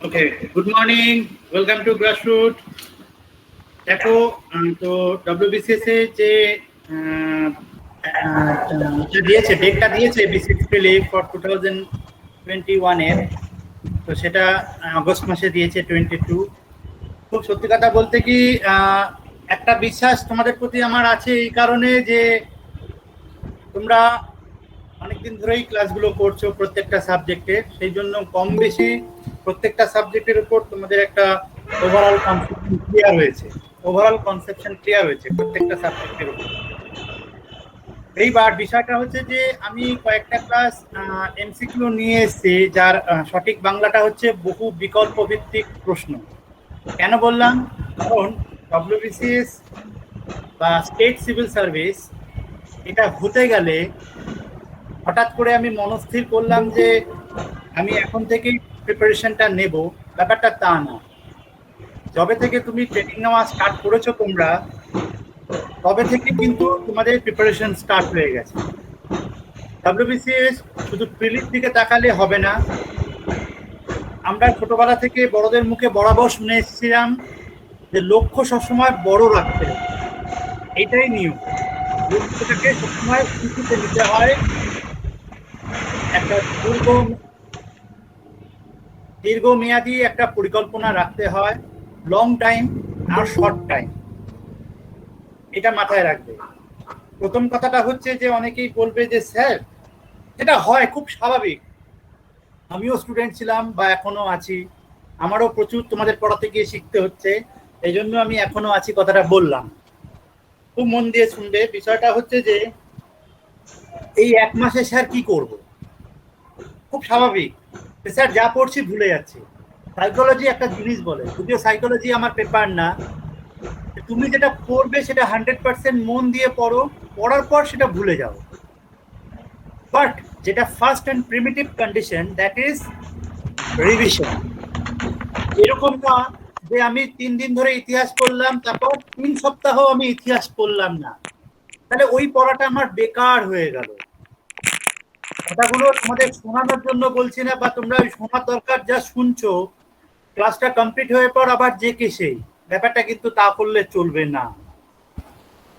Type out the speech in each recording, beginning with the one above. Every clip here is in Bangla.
Okay, good morning, welcome to grassroot. দেখো, তো ডব্লিউবিসিএস এ যে আহ, যে দিয়েছে, ডেটটা দিয়েছে বিসিএস প্রিলি ফর 2021 এর, তো সেটা আগস্ট মাসে দিয়েছে 22। খুব সত্যি কথা বলতে কি, একটা বিশ্বাস তোমাদের প্রতি আমার আছে এই কারণে যে তোমরা অনেকদিন ধরেই ক্লাসগুলো করছো প্রত্যেকটা সাবজেক্টের, সেই জন্য কম বেশি প্রত্যেকটা সাবজেক্টের উপর তোমাদের একটা ওভারঅল কনসেপশন ক্লিয়ার হয়েছে। প্রত্যেকটা সাবজেক্টের উপর। এইবার বিষয়টা হচ্ছে যে আমি কয়েকটা ক্লাস এমসিকিউ নিয়ে এসেছি, যার সঠিক বাংলাটা হচ্ছে বহু বিকল্প ভিত্তিক প্রশ্ন। কেন বললাম? কারণ ডব্লিউবিসিএস বা স্টেট সিভিল সার্ভিস এটা হতে গেলে হঠাৎ করে আমি মনস্থির করলাম যে আমি এখন থেকেই প্রিপারেশনটা নেব, ব্যাপারটা তা না। যবে থেকে তুমি ট্রেনিং নেওয়া স্টার্ট করেছো তোমরা, তবে থেকে কিন্তু তোমাদের প্রিপারেশন স্টার্ট হয়ে গেছে। ডব্লিউবিসিএস শুধু প্রিলির দিকে তাকালে হবে না। আমরা ছোটবেলা থেকে বড়দের মুখে বরাবর শুনে এসেছিলাম যে লক্ষ্য সবসময় বড় রাখতে হবে, এটাই নিয়ম। লক্ষ্যটাকে সবসময় উঁচুতে নিতে হয়, একটা দীর্ঘমেয়াদী একটা পরিকল্পনা রাখতে হয়, লং টাইম আর শর্ট টাইম, এটা মাথায় রাখবে। প্রথম কথাটা হচ্ছে যে অনেকেই বলবে যে স্যার, এটা হয় খুব স্বাভাবিক, আমিও স্টুডেন্ট ছিলাম বা এখনো আছি, আমারও প্রচুর তোমাদের পড়াতে গিয়ে শিখতে হচ্ছে, এই জন্য আমি এখনো আছি, কথাটা বললাম। খুব মন দিয়ে শুনবে। বিষয়টা হচ্ছে যে এই এক মাসে স্যার কি করব, খুব স্বাভাবিক। স্যার যা পড়ছি ভুলে যাচ্ছি। সাইকোলজি একটা জিনিস বলে, যদিও সাইকোলজি আমার পেপার না, তুমি যেটা পড়বে সেটা 100% মন দিয়ে পড়ো, পড়ার পর সেটা ভুলে যাও। বাট যেটা first and primitive condition, that is revision. এরকম না যে আমি 3 দিন ধরে ইতিহাস পড়লাম, তারপর 3 সপ্তাহ আমি ইতিহাস পড়লাম না, তাহলে ওই পড়াটা আমার বেকার হয়ে গেল। কথাগুলো তোমাদের শোনানোর জন্য বলছি না, বা তোমরা শোনার দরকার যা শুনছো, ক্লাসটা কমপ্লিট হয়ে পর আবার যে কে সেই, ব্যাপারটা কিন্তু তা করলে চলবে না।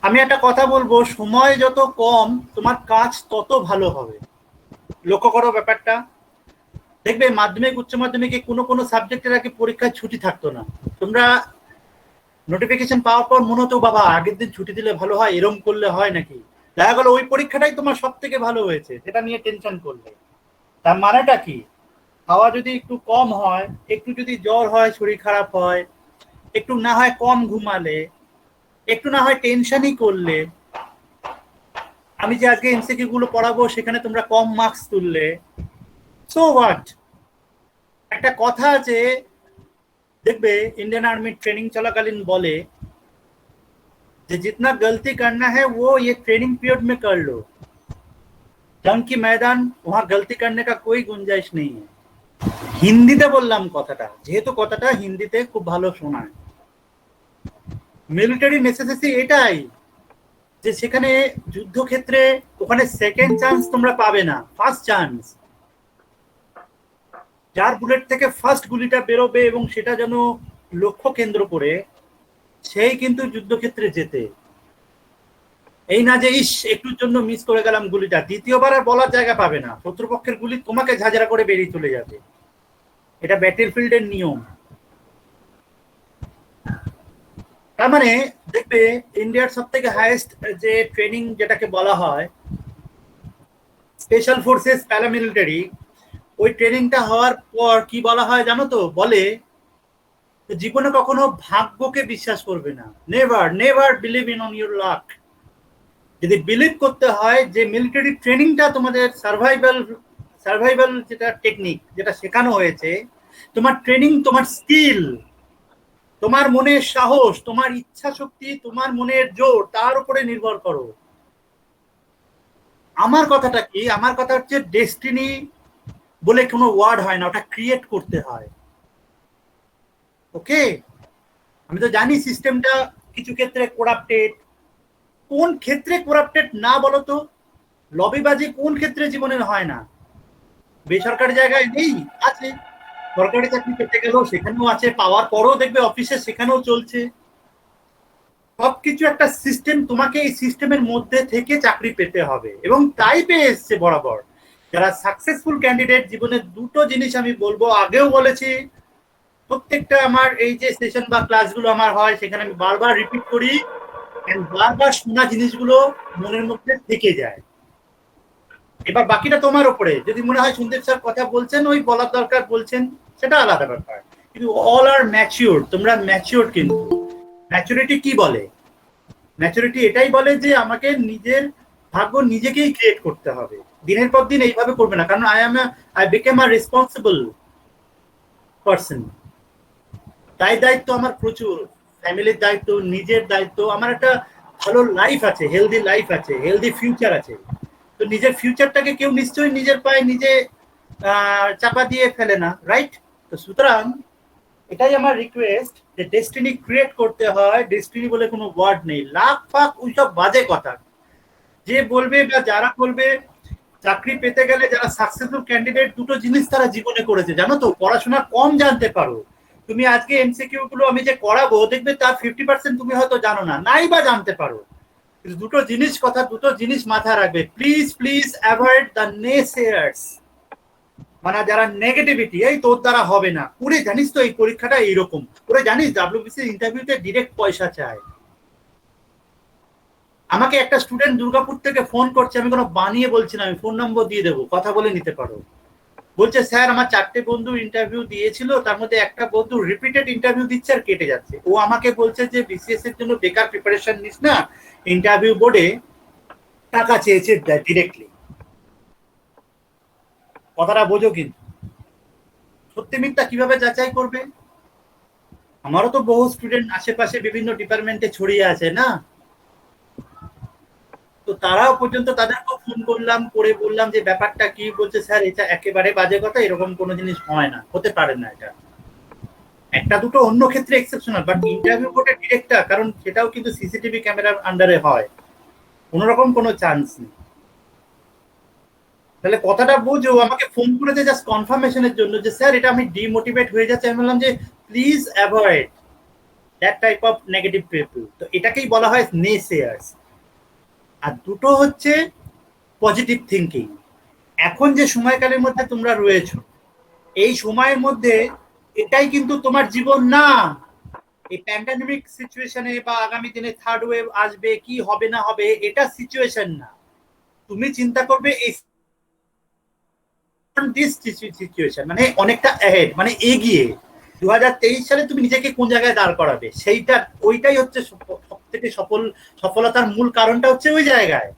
আমি একটা কথা বলবো, সময় যত কম তোমার কাজ তত ভালো হবে। লক্ষ্য করো ব্যাপারটা। দেখবে মাধ্যমিক উচ্চ মাধ্যমিকে কোনো কোনো সাবজেক্টের আগে পরীক্ষায় ছুটি থাকতো না, তোমরা নোটিফিকেশন পাওয়ার পর মনে হতো বাবা আগের দিন ছুটি দিলে ভালো হয়, এরম করলে হয় নাকি, দেখা গেল ওই পরীক্ষাটাই তোমার সব থেকে ভালো হয়েছে, সেটা নিয়ে টেনশন করলে। তার মানেটা কি? খাওয়া যদি একটু কম হয়, একটু যদি জ্বর হয়, শরীর খারাপ হয়, একটু না হয় কম ঘুমালে, একটু না হয় টেনশনই করলে, আমি যে আজকে এমসিকিউ গুলো পড়াবো সেখানে তোমরা কম মার্কস তুললে, সো হোয়াট? একটা কথা আছে, দেখবে इंडियन आर्मी ट्रेनिंग चलाकालीन बोले कि जितना गलती करना है वो ये ट्रेनिंग पीरियड में कर लो, जंग की मैदान वहां गलती करने का कोई गुंजाइश नहीं है। হিন্দিতে বললাম কথাটা, যেহেতু কথাটা হিন্দিতে খুব ভালো শোনায়। মিলিটারি নেসেসিটি এটাই যে সেখানে যুদ্ধক্ষেত্রে ওখানে সেকেন্ড চান্স তোমরা পাবে না, ফার্স্ট চান্স। যার বুলেট থেকে ফার্স্ট গুলিটা বেরোবে এবং সেটা যেন লক্ষ্য কেন্দ্র করে, সেই কিন্তু যুদ্ধক্ষেত্রে যেতে। এই না যে ইস একটুর জন্য মিস করে গেলাম গুলিটা, দ্বিতীয়বার আর বলার জায়গা পাবে না, শত্রুপক্ষের গুলি তোমাকে ঝাঁঝরা করে বেরিয়ে চলে যাবে। এটা ব্যাটেল ফিল্ডের নিয়ম। তার মানে দেখবে ইন্ডিয়ার সব থেকে হাইয়েস্ট যে ট্রেনিং যেটাকে বলা হয় স্পেশাল ফোর্সেস প্যারামিলিটারি, ওই ট্রেনিংটা হওয়ার পর কি বলা হয় জানো তো? বলে জীবনে কখনো ভাগ্যকে বিশ্বাস করবে না, never never believe in on your lakh. যদি বিলিভ করতে হয় যে মিলিটারি ট্রেনিংটা তোমাদের সার্ভাইভাল সার্ভাইভাল যেটা টেকনিক যেটা শেখানো হয়েছে, তোমার ট্রেনিং, তোমার স্কিল, তোমার মনের সাহস, তোমার ইচ্ছা শক্তি, তোমার মনের জোর, তার উপরে নির্ভর করো। আমার কথাটা কি? আমার কথা হচ্ছে ডেস্টিনি বলে কোনো ওয়ার্ড হয় না, ওটা ক্রিয়েট করতে হয়। ওকে, আমি তো জানি সিস্টেমটা কিছু ক্ষেত্রে করাপ্টেড। কোন ক্ষেত্রে করাপ্টেড না বলো তো? লবিবাজি কোন ক্ষেত্রে জীবনের হয় না? বেসরকারি জায়গায় নেই? আছে। সরকারি চাকরি পেতে গেলেও সেখানেও আছে, পাওয়ার পরও দেখবে অফিসে সেখানেও চলছে। সবকিছু একটা সিস্টেম, তোমাকে এই সিস্টেমের মধ্যে থেকে চাকরি পেতে হবে, এবং তাই পেয়ে এসছে বরাবর যারা সাকসেসফুল ক্যান্ডিডেট। জীবনে দুটো জিনিস আমি বলবো, আগেও বলেছি, প্রত্যেকটা আমার এই যে সেশন বা ক্লাসগুলো আমার হয় সেখানে আমি বারবার রিপিট করি, বারবার শোনা জিনিসগুলো মনের মধ্যে থেকে যায়। এবার বাকিটা তোমার উপরে, যদি মনে হয় সন্দীপ স্যার কথা বলছেন ওই বলার দরকার বলছেন, সেটা আলাদা ব্যাপার। কিন্তু অল আর ম্যাচিওর, তোমরা ম্যাচিওর। কিন্তু ম্যাচুরিটি কি বলে? ম্যাচুরিটি এটাই বলে যে আমাকে নিজের ভাগ্য নিজেকেই ক্রিয়েট করতে হবে, দিনের পর দিন এইভাবে করবে না, কারণ I became a responsible person. তাই দায়িত্ব আমার প্রচুর, ফ্যামিলির দায়িত্ব, নিজের দায়িত্ব, আমার একটা ভালো লাইফ আছে, হেলদি লাইফ আছে, হেলদি ফিউচার আছে। তো নিজের ফিউচারটাকে কেউ নিশ্চয়ই নিজের পায়ে নিজে চাপা দিয়ে ফেলে না, রাইট? তো সুতরাং এটাই আমার রিকোয়েস্ট, যে ডেস্টিনি ক্রিয়েট করতে হয়। ডেস্টিনি বলে কোনো ওয়ার্ড নেই, লাখ ফাক ওইসব বাজে কথা যে বলবে বা যারা বলবে। চাকরি পেতে গেলে যারা সাকসেসফুল ক্যান্ডিডেট, দুটো জিনিস তারা জীবনে করেছে, জানো তো? পড়াশোনা কম জানতে পারো তুমি, আজকে এমসিকিউ গুলো আমি যে করাবো দেখবে তার 50% তুমি হয়তো জানো না, নাই বা জানতে পারো। কিন্তু দুটো জিনিস কথা, দুটো জিনিস মাথায় রাখবে, প্লিজ প্লিজ অ্যাভয়েড দ্য নেসেয়ার্স, মানে যারা নেগেটিভিটি, এই তোর দ্বারা হবে না, পুরে জানিস তো এই পরীক্ষাটা এইরকম, পুরে জানিস ডাব্লিউবিসি ইন্টারভিউতে ডিরেক্ট পয়সা চায়। আমাকে একটা স্টুডেন্ট দুর্গাপুর থেকে ফোন করছে, আমি কোনো বানিয়ে বলছি না, আমি ফোন নম্বর দিয়ে দেবো, কথা বলে নিতে পারো। বলছে স্যার আমার 4টে বন্ধু ইন্টারভিউ দিয়েছিল, তার মধ্যে একটা বন্ধু রিপিটেড ইন্টারভিউ দিচ্ছে আর কেটে যাচ্ছে। ও আমাকে বলছে যে বিসিএস এর জন্য বেকার প্রিপারেশন নিস না, ইন্টারভিউ বোর্ডে টাকা চেয়েছে ডিরেক্টলি। কথাটা বোঝো কিন্তু, সত্যি মিথ্যা কিভাবে যাচাই করবে? আমারও তো বহু স্টুডেন্ট আশেপাশে বিভিন্ন ডিপার্টমেন্টে ছড়িয়ে আছে না, তো তারাও পর্যন্ত তাদেরকেও ফোন করলাম, করে বললাম যে ব্যাপারটা কি, বলছে স্যার এটা একেবারে বাজে কথা, এরকম কোনো জিনিস হয় না, হতে পারে না। এটা একটা দুটো অন্য ক্ষেত্রে এক্সেপশনাল, বাট ইন্টারভিউ বোর্ডে ডিরেক্টটা, কারণ সেটাও কিন্তু সিসিটিভি ক্যামেরার আন্ডারে হয়, কোনোরকম কোনো চান্স নেই। তাহলে কথাটা বুঝো, আমাকে ফোন করেছে জাস্ট কনফার্মেশনের জন্য যে স্যার এটা আমি ডিমোটিভেট হয়ে যাচ্ছে। আমি বললাম যে please avoid that type of negative people. তো এটাকেই বলা হয় নেসেয়ার্স। আর দুটো হচ্ছে পজিটিভ থিঙ্কিং। এখন যে সময়কালের মধ্যে তোমরা রয়েছো, এই সময়ের মধ্যে এটাই কিন্তু তোমার জীবন না। এই প্যান্ডামিক সিচুয়েশনে বা আগামী দিনে থার্ড ওয়েভ আসবে, কি হবে না হবে, এটা সিচুয়েশন না। তুমি চিন্তা করবে এই সিচুয়েশন মানে অনেকটা অ্যাহেড, মানে এগিয়ে 2023 সালে তুমি নিজেকে কোন জায়গায় দাঁড় করাবে, সেইটা ওইটাই হচ্ছে সব থেকে সফলতার মূল কারণটা হচ্ছে ওই জায়গায়।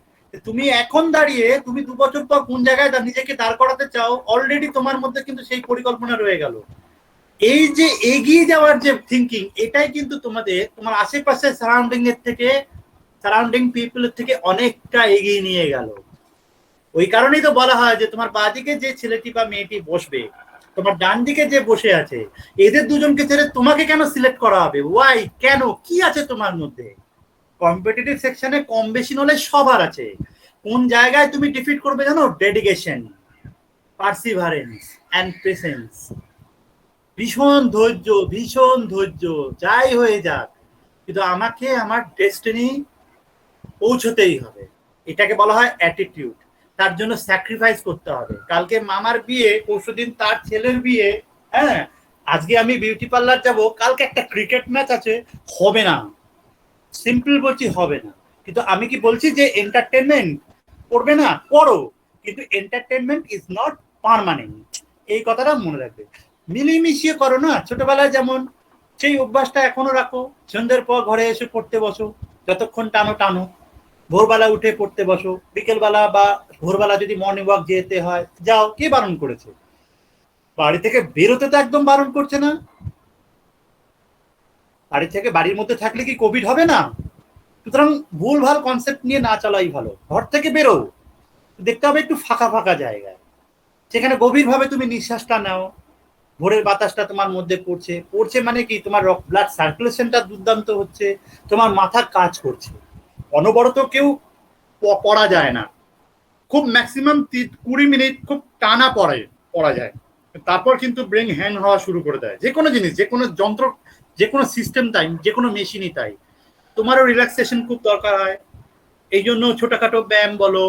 তুমি এখন দাঁড়িয়ে তুমি 2 বছর পর কোন জায়গায় নিজেকে দাঁড় করাতে চাও, অলরেডি তোমার মধ্যে কিন্তু সেই পরিকল্পনা রয়ে গেল। এই যে এগিয়ে যাওয়ার যে থিঙ্কিং, এটাই কিন্তু তোমার আশেপাশে সারাউন্ডিং পিপলের থেকে অনেকটা এগিয়ে নিয়ে গেল। ওই কারণেই তো বলা হয় যে তোমার বাঁদিকে যে ছেলেটি বা মেয়েটি বসবে, তোমার ডান দিকে যে বসে আছে, এদের দুজনকে ছেড়ে তোমাকে কেন সিলেক্ট করা হবে? ওয়াই? কেন? কি আছে তোমার মধ্যে? কম্পিটিটিভ সেকশনে কম বেশি নলেজ সবার আছে। কোন জায়গায় তুমি ডিফিট করবে জানো? Dedication, perseverance and patience. ভীষণ ধৈর্য, ভীষণ ধৈর্য, যাই হয়ে যাক, কিন্তু আমাকে আমার ডেস্টিনি পৌঁছতেই হবে। এটাকে বলা হয় অ্যাটিটিউড। তার জন্য স্যাক্রিফাইস করতে হবে। কালকে মামার বিয়ে, পরশুদিন তার ছেলের বিয়ে, হ্যাঁ, আজকে আমি বিউটি পার্লার যাব, কালকে একটা ক্রিকেট ম্যাচ আছে, হবে না। সিম্পল বলছি, হবে না। কিন্তু আমি কি বলছি যে এন্টারটেনমেন্ট করবে না? করো, কিন্তু এন্টারটেনমেন্ট ইজ নট পার্মানেন্ট, এই কথাটা মনে রাখবে। মিলিমিশিয়ে করো না, ছোটবেলায় যেমন, সেই অভ্যাসটা এখনো রাখো। সন্ধ্যের পর ঘরে এসে পড়তে বসো, যতক্ষণ টানো টানো। ভোরবেলা উঠে পড়তে বসো, বিকেলবেলা বা ভোরবেলা যদি মর্নিং ওয়াক যেতে হয় যাও, কে বারণ করেছে? বাড়ি থেকে বেরোতে তো একদম বারণ করছে না। বাড়ি থেকে বাড়ির মধ্যে থাকলে কি কোভিড হবে না? সুতরাং ভুলভাল কনসেপ্ট নিয়ে না চলাই ভালো। ঘর থেকে বেরো, দেখতে হবে একটু ফাঁকা ফাঁকা জায়গায়, সেখানে গভীরভাবে তুমি নিঃশ্বাসটা নাও, ভোরের বাতাসটা তোমার মধ্যে পড়ছে, পড়ছে মানে কি, তোমার ব্লাড সার্কুলেশনটা দুর্দান্ত হচ্ছে, তোমার মাথা কাজ করছে। অনবরত কেউ পড়া যায় না, খুব ম্যাক্সিমাম 20 মিনিট খুব টানা পড়া যায়। তারপর কিন্তু ব্রেন হ্যাং হওয়া শুরু করে দেয়। যে কোনো জিনিস, যে কোনো যন্ত্র, যে কোনো সিস্টেম তাই, যে কোনো মেশিনই তাই। তোমারও রিল্যাক্সেশন খুব দরকার হয়। এই জন্য ছোটখাটো ব্যায়াম বলো,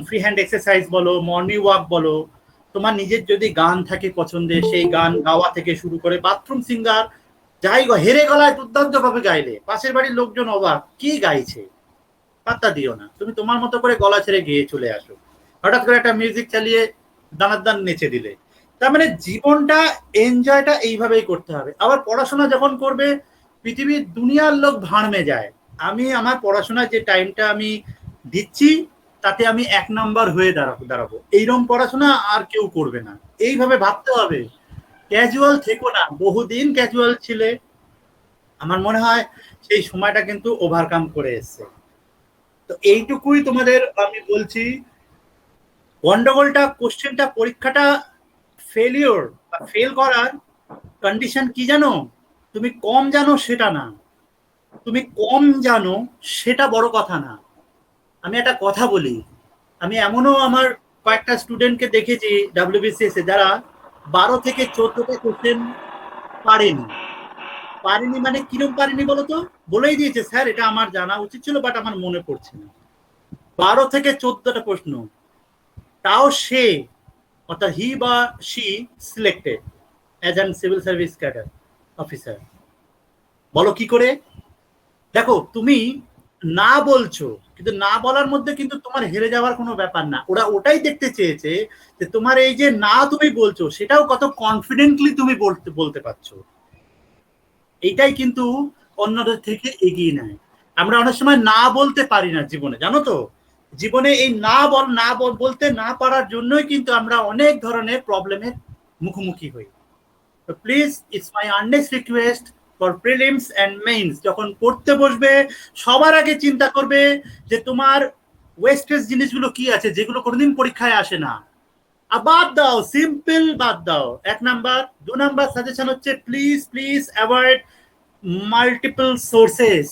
ফ্রি হ্যান্ড এক্সারসাইজ বলো, মর্নিং ওয়াক বলো, তোমার নিজের যদি গান থাকে পছন্দের, সেই গান গাওয়া থেকে শুরু করে বাথরুম সিঙ্গার, যাই হেরে গলায় দুর্দান্ত ভাবে গাইলে পাশের বাড়ির লোকজন অবাক, কি গাইছে, পাত্তা দিও না, তুমি তোমার মতো করে গলা ছেড়ে গিয়ে চলে আসো। হঠাৎ করে একটা মিউজিক চালিয়ে দানার দান নেচে দিলে। তার মানে জীবনটা এনজয়টা এইভাবেই করতে হবে। আবার পড়াশোনা যখন করবে, পৃথিবীর দুনিয়ার লোক ভাঁড়মে যায়, আমি আমার পড়াশোনায় যে টাইমটা আমি দিচ্ছি তাতে আমি 1 নাম্বার হয়ে দাঁড়াবো, এইরকম পড়াশোনা আর কেউ করবে না। এইভাবে ভাবতে হবে। ক্যাজুয়াল থেকো না, বহুদিন ক্যাজুয়াল ছিলে, আমার মনে হয় সেই সময়টা কিন্তু ওভারকাম করে এসছে। তো এইটুকুই তোমাদের আমি বলছি। গন্ডগোলটা, কোশ্চেনটা, পরীক্ষাটা ফেলিওর বা ফেল করার কন্ডিশন কি জানো? তুমি কম জানো সেটা না, তুমি কম জানো সেটা বড় কথা না। আমি একটা কথা বলি, আমি এমনও আমার কয়েকটা স্টুডেন্টকে দেখেছি ডাব্লিউবিসিএস এ, যারা 12 থেকে 14টা কোশ্চেন পারেনি। পারেনি মানে কিরম পারেনি বলতো? বলেই দিয়েছে স্যার এটা আমার জানা উচিত ছিল বাট আমার মনে পড়ছে না। 12 থেকে 14টা প্রশ্ন, তাও সে, অর্থাৎ হি বা she selected as an civil service cadre officer. বলো কি করে? দেখো তুমি না বলছো, কিন্তু না বলার মধ্যে কিন্তু তোমার হেরে যাওয়ার কোনো ব্যাপার না। ওরা ওটাই দেখতে চেয়েছে যে তোমার এই যে না তুমি বলছো সেটাও কত কনফিডেন্টলি তুমি বলতে পারছো। এইটাই কিন্তু অন্যদের থেকে এগিয়ে নেয়। আমরা অনেক সময় না বলতে পারি না জীবনে, জানো তো? জীবনে এই না বলতে না পারার জন্যই কিন্তু আমরা অনেক ধরনের প্রবলেমের মুখোমুখি হই। তো please, it's my earnest request for prelims and mains, যখন পড়তে বসবে সবার আগে চিন্তা করবে যে তোমার ওয়েস্টেজ জিনিসগুলো কি আছে যেগুলো কোনোদিন পরীক্ষায় আসে না। বাদ দাও, সিম্পল বাদ দাও। 1 নাম্বার। 2 নাম্বার সাজেশন হচ্ছে please please avoid multiple sources.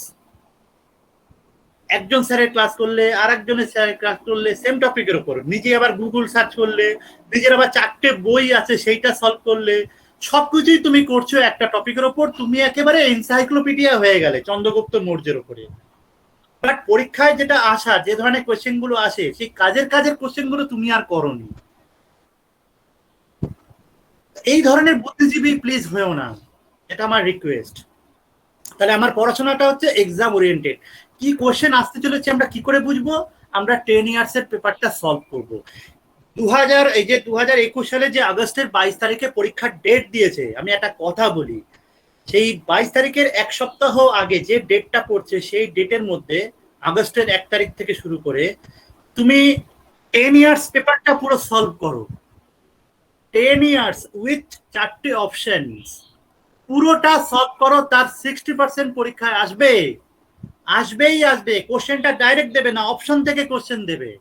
একজন স্যারের ক্লাস করলে আর একজনের স্যারের ক্লাস করলে সেম টপিকের উপর, নিজে আবার গুগল সার্চ করলে, নিজের আবার 4টে বই আছে সেইটা সলভ করলে, সবকিছুই তুমি করছো একটা টপিকের উপর, তুমি একেবারে এনসাইক্লোপিডিয়া হয়ে গেলে চন্দ্রগুপ্ত মৌর্যের উপরে। বাট পরীক্ষায় যেটা আসা, যে ধরনের কোয়েশ্চেন গুলো আসে, সেই কাজের কোয়েশ্চেন গুলো তুমি আর করোনি। এই ধরনের বুদ্ধিজীবী প্লিজ হয়েও না, এটা আমার রিকোয়েস্ট। তাহলে আমার পড়াশোনাটা হচ্ছে এক্সাম ওরিয়েন্টেড। কি কোশ্চেন আসতে চলেছে আমরা কি করে বুঝবো? আমরা 10 ইয়ার্স এর পেপারটা সলভ করব। 2021 সালে যে আগস্টের 22 তারিখে পরীক্ষার ডেট দিয়েছে, আমি একটা কথা বলি, সেই 22 তারিখের 1 সপ্তাহ আগে যে ডেটটা পড়ছে, সেই ডেটের মধ্যে আগস্টের 1 তারিখ থেকে শুরু করে তুমি 10 ইয়ার্স পেপারটা পুরো সলভ করো। 10 ইয়ার্স উইথ 4টে অপশনস পুরোটা সলভ করো, তার 60% পরীক্ষায় আসবে, আসবেই আসবে। কোশ্চেনটা ডাইরেক্ট দেবে না, অপশন থেকে কোশ্চেন দেবে।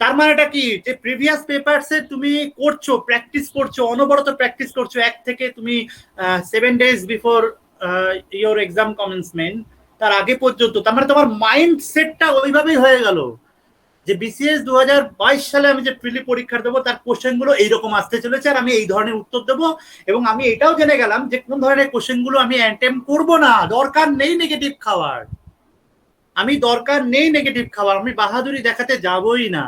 তার মানেটা কি? যে প্রিভিয়াস পেপারসে তুমি করছো, প্র্যাকটিস করছো, অনবরত প্র্যাকটিস করছো 1 থেকে তুমি 7 days before your exam commencement, তার আগে পর্যন্ত। তার মানে তোমার মাইন্ড সেটটা ওইভাবেই হয়ে গেল যে বিসিএস 2022 সালে আমি যে প্রিলি পরীক্ষা দেবো তার কোশ্চেন গুলো এইরকম আসতে চলেছে, আর আমি এই ধরনের উত্তর দেবো। এবং আমি এটাও জেনে গেলাম যে কোন ধরনের কোশ্চেন গুলো আমি অ্যাটেম্প করবো না। দরকার নেই নেগেটিভ খাওয়ার, আমি বাহাদুরি দেখাতে যাবই না।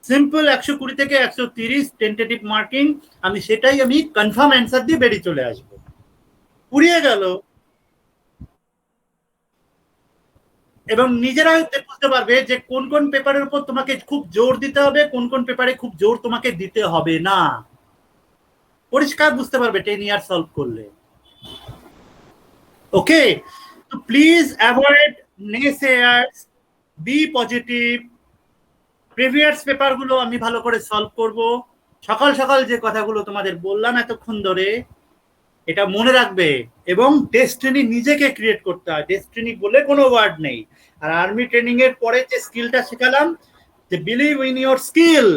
সিম্পল 120 থেকে 130 টেন্টেটিভ মার্কিং, আমি সেটাই আমি কনফার্ম অ্যান্সার দিয়ে বেরিয়ে চলে আসবো। পুড়িয়ে গেল। এবং নিজেরাই বুঝতে পারবে যে কোন কোন পেপারের উপর তোমাকে খুব জোর দিতে হবে, কোন কোন পেপারে খুব জোর তোমাকে দিতে হবে না। পরিষ্কার বুঝতে পারবে 10 ইয়ার সলভ করলে। ওকে, তো প্লিজ অ্যাভয়েড নেসেয়ার্স, বি পজিটিভ। প্রিভিয়াস পেপারগুলো আমি ভালো করে সলভ করব। সকাল সকাল যে কথাগুলো তোমাদের বললাম এতক্ষণ ধরে, এটা মনে রাখবে। এবং ডেস্টিনি নিজেকে ক্রিয়েট করতে হয়, ডেস্টিনি বলে কোনো ওয়ার্ড নেই। আর আর্মি ট্রেনিং এর পরে যে স্কিলটা শেখালাম, যে বিলিভ ইন ইওর স্কিল।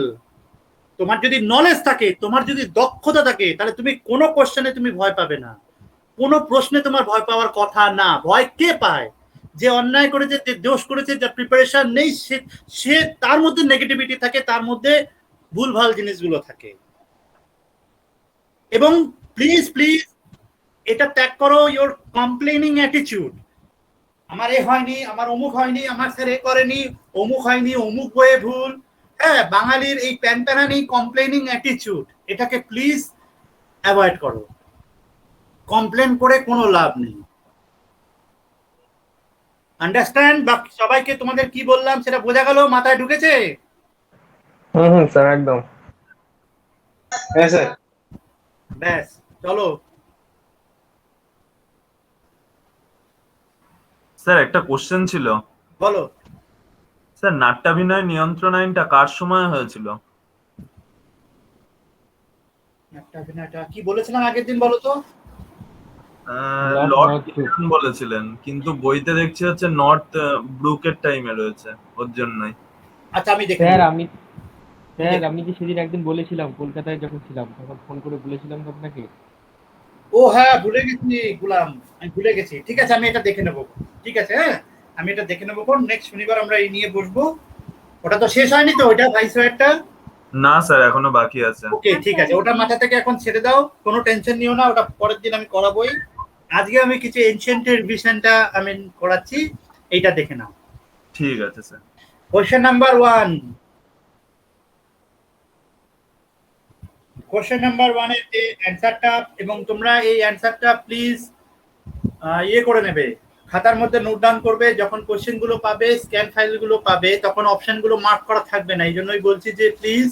তোমার যদি নলেজ থাকে, তোমার যদি দক্ষতা থাকে, তাহলে তুমি কোনো কোশ্চেনে তুমি ভয় পাবে না, কোনো প্রশ্নে তোমার ভয় পাওয়ার কথা না। ভয় কে পায়? যে অন্যায় করেছে, যে দোষ করেছে, যার প্রিপারেশন নেই, সে তার মধ্যে নেগেটিভিটি থাকে, তার মধ্যে ভুলভাল জিনিসগুলো থাকে। এবং প্লিজ প্লিজ এটা ত্যাগ করো ইওর কমপ্লেনিং অ্যাটিটিউড। আমার এ হয়নি, আমার অমুক হয়নি, আমার স্যার এ করেনি, অমুক হয়নি, অমুক বইয়ে ভুল। হ্যাঁ, বাঙালির এই প্যানপ্যানানি কমপ্লেনিং অ্যাটিটিউড, এটাকে প্লিজ অ্যাভয়েড করো। কমপ্লেন করে কোনো লাভ নেই। আন্ডারস্ট্যান্ড? বাকি সবাইকে তোমাদের কি বললাম সেটা বোঝা গেল, মাথায় ঢুকেছে? স্যার একদম। হ্যাঁ স্যার। ব্যাস, চলো। স্যার একটা কোশ্চেন ছিল। বলো। স্যার নাট্যাভিনয় নিয়ন্ত্রণ আইনটা কার সময় হয়েছিল? নাট্যাভিনয়টা কি বলেছিলাম আগের দিন বলো তো? লর্ড ক্লিটন বলেছিলেন, কিন্তু বইতে দেখছি হচ্ছে নর্থ ব্রুকের টাইমে রয়েছে, ওর জন্যই। আচ্ছা আমি দেখে স্যার নেব। আমি যে সেদিন একদিন বলেছিলাম কলকাতায় যখন ছিলাম তখন ফোন করে বলেছিলাম তো আপনাকে। ও হ্যাঁ, ভুলে গেছি গুলাম, আমি ভুলে গেছি। ঠিক আছে, আমি এটা দেখে নেবো। ঠিক আছে, হ্যাঁ আমি এটা দেখে নেবো। কোন নেক্সট শনিবার আমরা এই নিয়ে বসবো। ওটা তো শেষ হয়নি তো, ওইটা ভাইসরয়টা? না স্যার, এখনো বাকি আছে। ওকে ঠিক আছে, ওটা মাথা থেকে এখন ছেড়ে দাও, কোনো টেনশন নিও না, ওটা পরের দিন আমি করাবোই। আজকে আমি কিছু এনশিয়েন্টের রিভিশনটা আমি করাচ্ছি, এইটা দেখে নাও। ঠিক আছে sir. Question number 1। Question number 1 এর যে অ্যানসারটা, এবং তোমরা এই অ্যানসারটা প্লিজ ইয়ে করে নেবে, খাতার মধ্যে নোট ডাউন করবে। যখন কোশ্চেন গুলো পাবে, স্ক্যান ফাইল গুলো পাবে, তখন অপশন গুলো মার্ক করা থাকবে না। এই জন্যই বলছি যে প্লিজ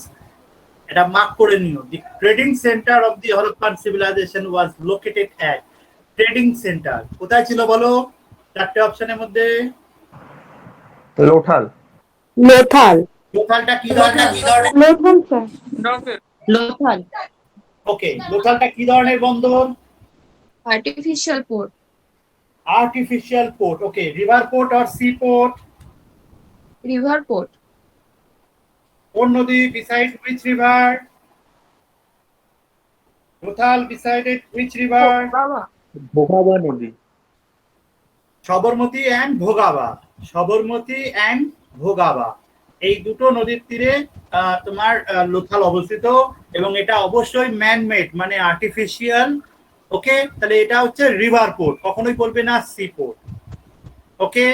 এটা মার্ক করে নিও। The trading centre of the Harappan civilisation was located at. Trading centre কোথায় ছিল বলো? চারটে অপশনের মধ্যে। লোথাল। লোথাল। লোথালটা কি ধরনের? লোথাল স্যার। লোথাল। ওকে, লোথালটা কি ধরনের বন্দর? Artificial port. Artificial port. Okay, river port or sea port? River port. কোন নদী beside which river? Lothal decided which river? বাবা। ভোগাবা নদী। সবরমতী অ্যান্ড ভোগাবা। সবরমতী অ্যান্ড ভোগাবা, এই দুটো নদীর তীরে তোমার লোথাল অবস্থিত, এবং এটা অবশ্যই ম্যান মেড, মানে আর্টিফিশিয়াল। ওকে, তাহলে এটা হচ্ছে রিভার পোর্ট, কখনোই বলবে না সি পোর্ট। ওকে,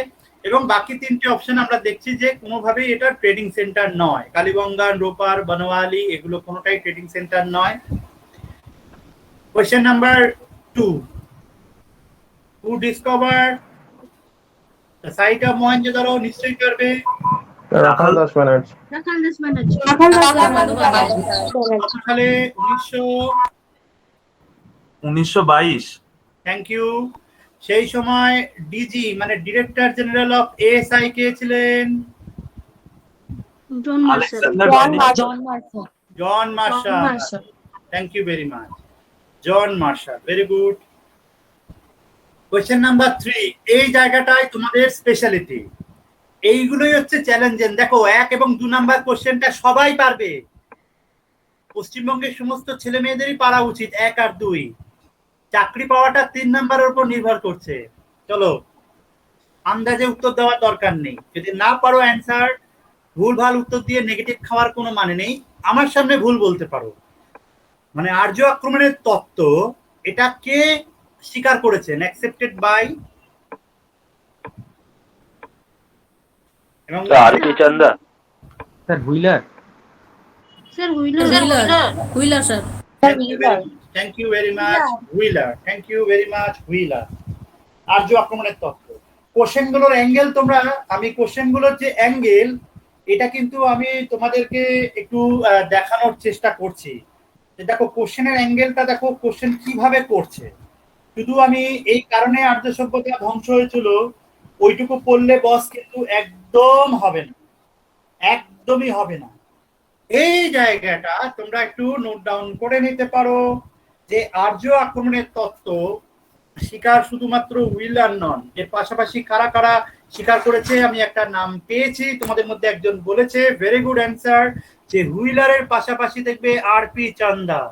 এবং বাকি তিনটে অপশন আমরা দেখছি যে কোনোভাবেই এটা ট্রেডিং সেন্টার নয়। কালীগঙ্গা, রোপার, বনওয়ালি, এগুলো কোনোটাই ট্রেডিং সেন্টার নয়। Question number 2। Who discovered the site of Mohenjo-daro? নিশ্চয়ই পারবে। রাখাল দাস ব্যানার্জি। রাখাল দাস ব্যানার্জি। কত সালে? 1922। Thank you. সেই সময় ডিজি মানে ডিরেক্টর জেনারেল অফ এএসআই কে ছিলেন? John Marshall. John Marshall. Thank you very much, John Marshall. Very good. Question number 3। এই জায়গাটায় তোমাদের স্পেশালিটি, এইগুলোই হচ্ছে চ্যালেঞ্জেন। দেখো 1 এবং 2 নাম্বার কোশ্চেনটা সবাই পারবে, পশ্চিমবঙ্গের সমস্ত ছেলে মেয়েদেরই পারা উচিত 1 আর 2। চাকরি পাওয়াটা 3 নাম্বারের উপর নির্ভর করছে। চলো, আন্দাজে উত্তর দেওয়ার দরকার নেই। যদি না পারো অ্যান্সার, ভুল ভাল উত্তর দিয়ে নেগেটিভ খাওয়ার কোনো মানে নেই। আমার সামনে ভুল বলতে পারো। মানে আর্য আক্রমণের তত্ত্ব, এটা কে স্বীকার করেছেন? অ্যাকসেপ্টেড বাই এবং R P Chanda. Sir Wheeler. Sir Wheeler sir. Thank you very much Wheeler. Thank you very much Wheeler. আর্য আক্রমণের তত্ত্ব। কোশ্চেনগুলোর অ্যাঙ্গেল তোমরা, আমি কোশ্চেনগুলোর যে অ্যাঙ্গেল, এটা কিন্তু আমি তোমাদেরকে একটু দেখানোর চেষ্টা করছি। দেখো কোশ্চেনের অ্যাঙ্গেলটা, দেখো কোশ্চেন কিভাবে করছে। শুধু আমি এই কারণে আর্য সভ্যতা ধ্বংস হয়েছিল ওইটুকু পড়লে বস কিন্তু একদম হবে না, একদমই হবে না। এই জায়গাটা তোমরা একটু নোট ডাউন করে নিতে পারো যে আর্য আক্রমণের তত্ত্ব স্বীকার শুধুমাত্র হুইলার নন, এর পাশাপাশি কারা কারা স্বীকার করেছে। আমি একটা নাম পেয়েছি, তোমাদের মধ্যে একজন বলেছে, ভেরি গুড অ্যান্সার, যে হুইলারের পাশাপাশি দেখবে আরপি চান্দা।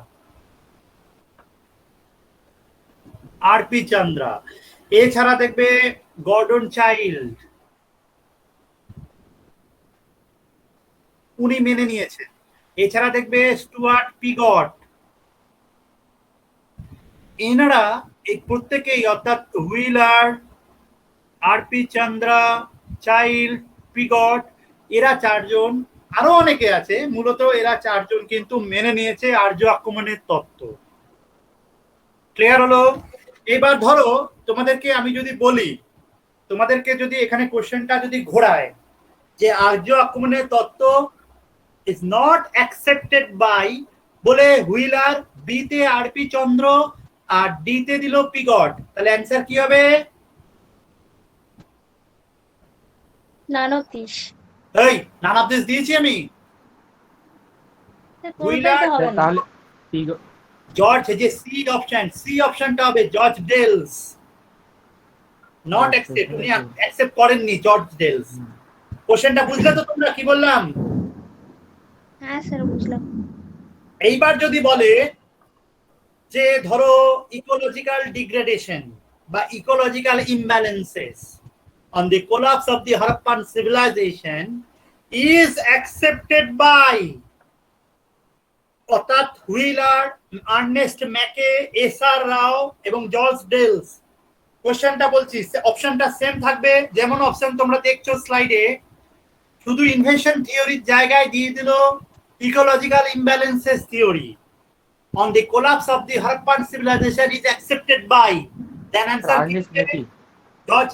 আরপি চান্দ্রা। এছাড়া দেখবে গর্ডন চাইল্ড, উনি মেনে নিয়েছেন। এছাড়া দেখবে স্টুয়ার্ট পিগট, এনারা এই প্রত্যেকেই অর্থাৎ Wheeler, RP Chandra, Childe, Piggott, এরা চারজন, আরো অনেকে আছে, মূলত এরা চারজন কিন্তু মেনে নিয়েছে আর্য আক্রমণের তত্ত্ব। ক্লিয়ার হলো? এবার ধরো তোমাদেরকে আমি যদি বলি, তোমাদেরকে যদি এখানে কোশ্চেনটা যদি ঘোরায় যে আর্য আক্রমণের তত্ত্ব ইজ নট অ্যাকসেপ্টেড বাই বলে হুইলার, বি তে আরপি চন্দ্র আর ডি তে দিল পিগট, তাহলে অ্যান্সার কি হবে? নানতিশ। এই নানাবদেশ দিয়েছি আমি। হুইলার তাহলে জর্জ, যে সি অপশন, সি অপশনটা হবে জর্জ ডেলস। নট অ্যাকসেপ্ট, উনি অ্যাকসেপ্ট করেননি জর্জ ডেলস। কোশ্চেনটা বুঝলে তো তোমরা কি বললাম? হ্যাঁ স্যার বুঝলাম। এইবার যদি বলে যে ধরো ইকোলজিক্যাল ডিগ্রেডেশন বা ecological ইমব্যালেন্সেস on the collapse of the Harappan civilization is accepted by অর্থাৎ হুইলার, আর্নেস্ট ম্যাকে, এসআর রাও এবং জর্জ ডেলস। কোশ্চেনটা বলছি, অপশনটা সেম থাকবে যেমন অপশন তোমরা দেখছো স্লাইডে, শুধু ইনভেনশন থিওরির জায়গায় দিয়ে দিল ecological ইমব্যালেন্সেস theory on the collapse of the Harappan civilization is accepted by, then answer George,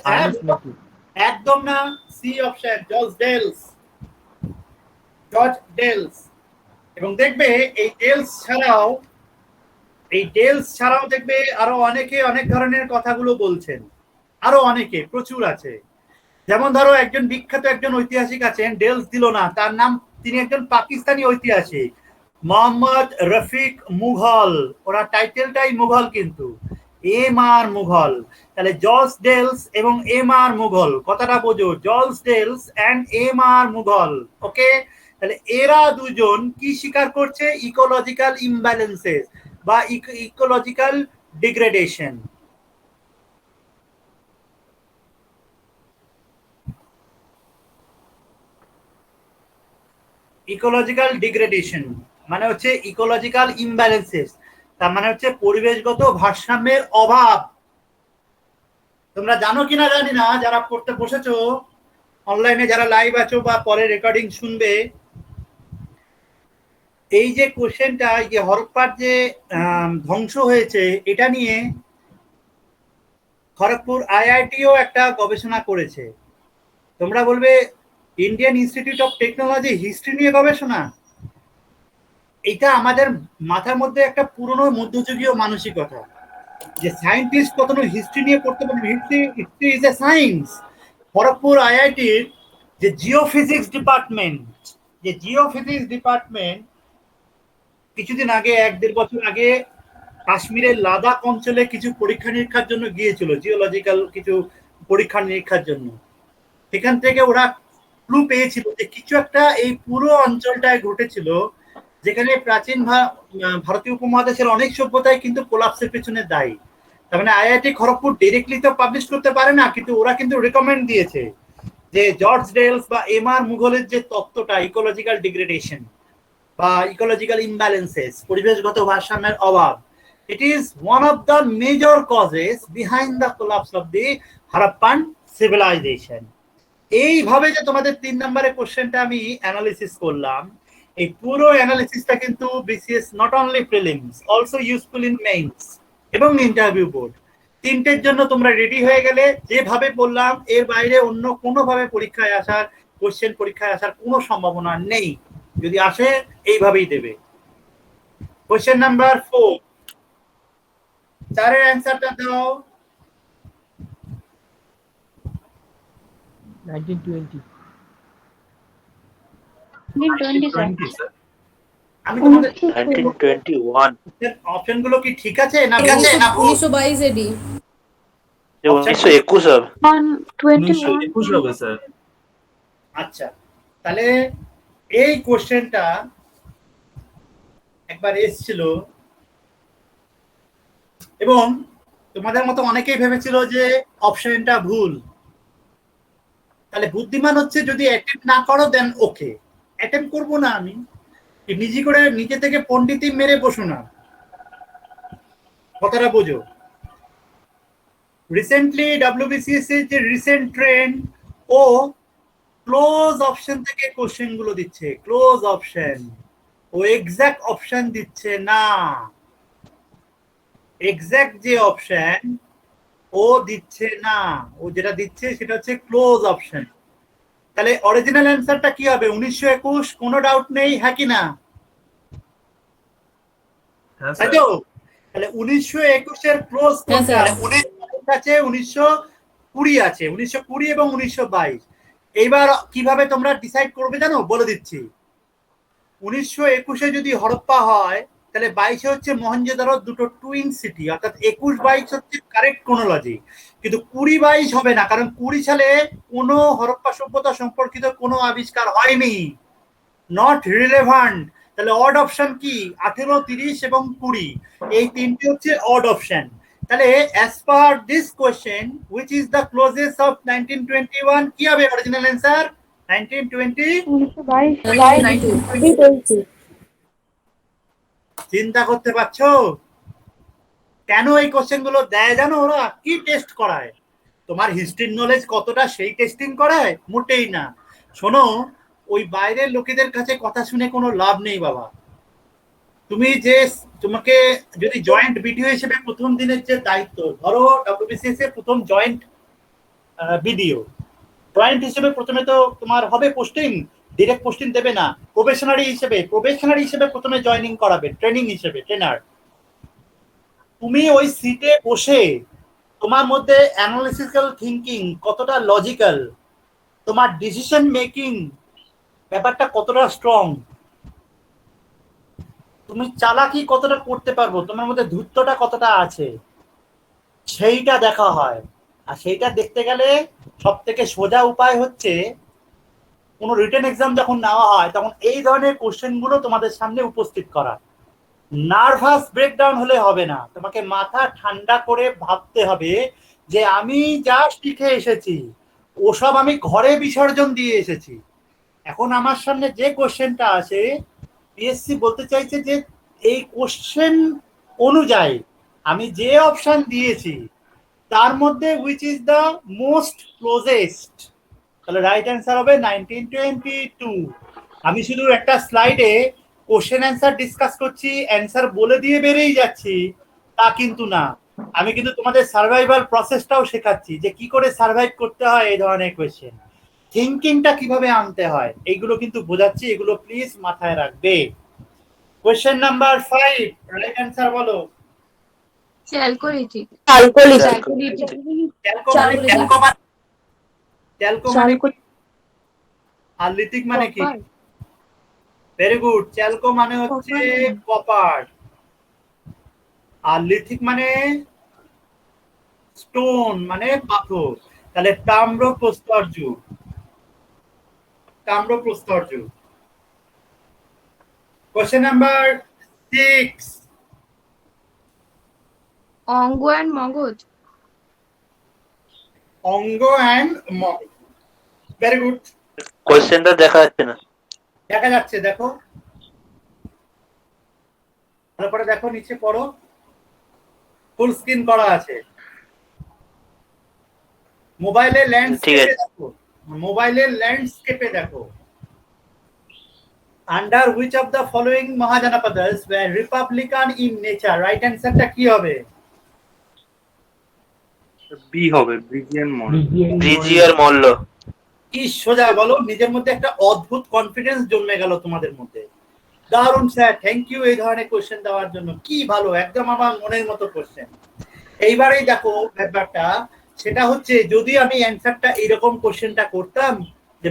একদম না, C option George Dales, George Dales. এবং দেখবে এই ডেলস ছাড়াও দেখবে আরো অনেকে অনেক ধরনের কথাগুলো বলছেন, আরো অনেকে প্রচুর আছে। যেমন ধরো একজন বিখ্যাত একজন ঐতিহাসিক আছেন, ডেলস দিল না, তার নাম, তিনি একজন পাকিস্তানি ঐতিহাসিক, মোহাম্মদ রফিক মুঘল। ওরা টাইটেলটাই মুঘল, কিন্তু এম আর মুঘল। তাহলে জর্জ ডেলস এবং এম আর মুঘল, কথাটা বোঝো, George deals and M R Mughal. ওকে, তাহলে এরা দুজন কি স্বীকার করছে? ইকোলজিক্যাল ইমব্যালেন্সেস বা ইকোলজিক্যাল ডিগ্রেডেশন। ইকোলজিক্যাল ডিগ্রেডেশন মানে হচ্ছে ইকোলজিক্যাল ইমব্যালেন্সেস, তার মানে হচ্ছে পরিবেশগত ভারসাম্যের অভাব। তোমরা জানো কিনা জানি না, যারা পড়তে বসেছো অনলাইনে, যারা লাইভ আছো বা পরে রেকর্ডিং শুনবে, এই যে কোশ্চেনটা, যে হরপ্পার যে ধ্বংস হয়েছে, এটা নিয়ে খড়গপুর আইআইটিও একটা গবেষণা করেছে। তোমরা বলবে Indian institute of technology history নিয়ে গবেষণা? এটা আমাদের মাথার মধ্যে একটা পুরনো মধ্যযুগীয় মানসিকতা যে সায়েন্টিস্ট কখনো হিস্ট্রি নিয়ে পড়তে পারবে। History is a science. Kharagpur আইআইটির যে জিওফিজিক্স ডিপার্টমেন্ট কিছুদিন আগে, 1-1.5 বছর আগে কাশ্মীরের লাদাখ অঞ্চলে কিছু পরীক্ষা নিরীক্ষার জন্য গিয়েছিল, জিওলজিক্যাল কিছু পরীক্ষা নিরীক্ষার জন্য। সেখান থেকে ওরা ক্লু পেয়েছিল যে কিছু একটা এই পুরো অঞ্চলটায় ঘটেছিল, যেখানে প্রাচীন ভারতীয় উপমহাদেশের অনেক সভ্যতাই কিন্তু কোলাপসের পেছনে দায়ী। তার মানে আইআইটি খড়গপুর ডিরেক্টলি তো পাবলিশ করতে পারে না, কিন্তু ওরা কিন্তু রেকমেন্ড দিয়েছে যে জর্জ ডেলস বা এম আর মুঘলের যে তত্ত্বটা ইকোলজিক্যাল ডিগ্রেডেশন বা ইকোলজিক্যাল ইমব্যালেন্সেস, পরিবেশগত ভারসাম্যের অভাব, it is one of the major causes behind the collapse of the Harappan civilization. এইভাবে যে তোমাদের 3 নম্বরের কোশ্চেনটা আমি অ্যানালিসিস করলাম, এই পুরো অ্যানালিসিসটা কিন্তু BCS not only prelims, also useful in means এবং ইন্টারভিউ বোর্ড, তিনটের জন্য তোমরা রেডি হয়ে গেলে। যেভাবে বললাম এর বাইরে অন্য কোনোভাবে পরীক্ষায় আসার কোনো সম্ভাবনা নেই। যদি আসে এইভাবেই দেবে। কোশ্চেন নাম্বার 4, 4-এর অ্যান্সারটা দাও। 1920 স্যার। আমি তোমাদের 1921 অপশনগুলো কি ঠিক আছে না? 1922 এডি। 1921 হবে। 1921 হবে স্যার। আচ্ছা, তাহলে এই কোশ্চেনটা একবার এসেছিল এবং তোমাদের মতো অনেকেই ভেবেছিল যে অপশনটা ভুল। তাহলে বুদ্ধিমান হচ্ছে যদি অ্যাটেম্প না করো দেন ওকে, অ্যাটেম্প করবো না আমি, নিজে থেকে পণ্ডিতি মেরে বসো না। কথাটা বোঝো। রিসেন্টলি ডব্লিউবিসিএস এর যে রিসেন্ট ট্রেন্ড, ও ক্লোজ অপশন থেকে কোশ্চেন গুলো দিচ্ছে, ক্লোজ অপশন। ও এক্সাক্ট অপশন দিচ্ছে না। এক্সাক্ট যে অপশন ও দিচ্ছে না, ও যেটা দিচ্ছে সেটা হচ্ছে ক্লোজ অপশন। তাহলে অরিজিনাল অ্যান্সারটা কি হবে? 1921, কোনো ডাউট নেই, হ্যাঁ কি না? হ্যাঁ তাই স্যার। তো? তাহলে 1921 এর ক্লোজ কোনটা? 1922 আছে, 1920 আছে, 1920 এবং 1922। এইবার কিভাবে তোমরা ডিসাইড করবে জানো? বলে দিচ্ছি। 1921 যদি হরপ্পা হয়, তাহলে 22 হচ্ছে মহেঞ্জোদারো, দুটো টুইন সিটি, অর্থাৎ 21-22 হচ্ছে কারেক্ট ক্রোনোলজি। কিন্তু 20-22 হবে না, কারণ 20 সালে কোনো হরপ্পা সভ্যতা সম্পর্কিত কোনো আবিষ্কার হয়নি, নট রিলেভান্ট। তাহলে অড অপশন কি? 18, 30 এবং 20, এই তিনটি হচ্ছে অড অপশন। তাহলে as per this question, which is the closest of 1921, কি হবে অরিজিনাল অ্যান্সার? 1920। চিন্তা করতে পারছো কেন এই কোশ্চেন গুলো দেয়? জানো ওরা কি টেস্ট করায়? তোমার হিস্ট্রির নলেজ কতটা সেই টেস্টিং করায়? মোটেই না। শোনো, ওই বাইরের লোকেদের কাছে কথা শুনে কোনো লাভ নেই বাবা। তুমি যে, তোমাকে যদি জয়েন্ট ভিডিও হিসেবে প্রথম দিনের যে দায়িত্ব, ধরো ডব্লিউবিসিএস এর প্রথম জয়েন্ট ভিডিও, জয়েন্ট হিসেবে প্রথমে তো তোমার হবে পোস্টিং, ডিরেক্ট পোস্টিং দেবে না, প্রবেশনারি হিসেবে প্রথমে জয়েনিং করাবে, ট্রেনিং হিসেবে, ট্রেনার। তুমি ওই সিটে বসে তোমার মধ্যে অ্যানালিটিক্যাল থিঙ্কিং কতটা লজিক্যাল, তোমার ডিসিশন মেকিং ব্যাপারটা কতটা স্ট্রং, তুমি চালাকি কতটা করতে পারবো, তোমার মধ্যে ধূর্তটা কতটা আছে, সেইটা দেখা হয়। আর সেইটা দেখতে গেলে সব থেকে সোজা উপায় হচ্ছে, কোনো রিটেন এক্সাম যখন নেওয়া হয় তখন এই ধরনের কোশ্চেন গুলো তোমাদের সামনে উপস্থিত করা। নার্ভাস ব্রেকডাউন হলে হবে না, তোমাকে মাথা ঠান্ডা করে ভাবতে হবে যে আমি যা শিখে এসেছি ওসব আমি ঘরে বিসর্জন দিয়ে এসেছি। এখন আমার সামনে যে কোশ্চেনটা আছে, পিএসসি বলতে চাইছে যে এই কোশ্চেন অনুযায়ী আমি যে অপশন দিয়েছি তার মধ্যে which is the most closest, তাহলে রাইট অ্যান্সার হবে 1922। আমি শুধু একটা স্লাইডে কোশ্চেন অ্যান্সার ডিসকাস করছি, অ্যান্সার বলে দিয়ে বেরিয়ে যাচ্ছি, তা কিন্তু না। আমি কিন্তু তোমাদের সার্ভাইভাল প্রসেসটাও শেখাচ্ছি, যে কি করে সার্ভাইভ করতে হয় এই ধরনের কোয়েশ্চেন, থিঙ্কিংটা কিভাবে আনতে হয়, এইগুলো কিন্তু বোঝাচ্ছি, এগুলো প্লিজ মাথায় রাখবে। কোয়েশ্চেন নাম্বার 5, রাইট অ্যান্সার বলো। Chalcolithic. ট্যালকো মানে কি? আর লিথিক মানে কি? Very good. চ্যালকো মানে হচ্ছে কপার, আর লিথিক মানে স্টোন, মানে পাথর। তাহলে তাম্রপ্রস্তর যুগ, তাম্রপ্রস্তর যুগ। কোশ্চেন নাম্বার 6, অঙ্গ and মগজ। অঙ্গ অ্যান্ড মগজ। Very good. কোশ্চেনটা দেখা যাচ্ছে না। দেখা যাচ্ছে, দেখো তারপরে, দেখো নিচে পড়ো, ফুল স্ক্রিন করা আছে। মোবাইলের ল্যান্ডস্কেপে দেখো, মোবাইলের ল্যান্ডস্কেপে দেখো। Under which of the following mahajanapadas were republican in nature, right অ্যান্সারটা কি হবে? বি হবে, ব্রিজিয়ান মল। ব্রিজিয়ার মল্ল। কি সোজা বলো, নিজের মধ্যে একটা অদ্ভুত কনফিডেন্স জন্মে গেল তোমাদের মধ্যে। দারুণ স্যার, থ্যাংক ইউ এই ধরনের কোশ্চেন দেওয়ার জন্য, কি ভালো, একদম আমার মনের মতো কোশ্চেন। এইবারেই দেখো ব্যাপারটা, সেটা হচ্ছে যদি আমি অ্যান্সারটা এরকম কোশ্চেনটা করতাম যে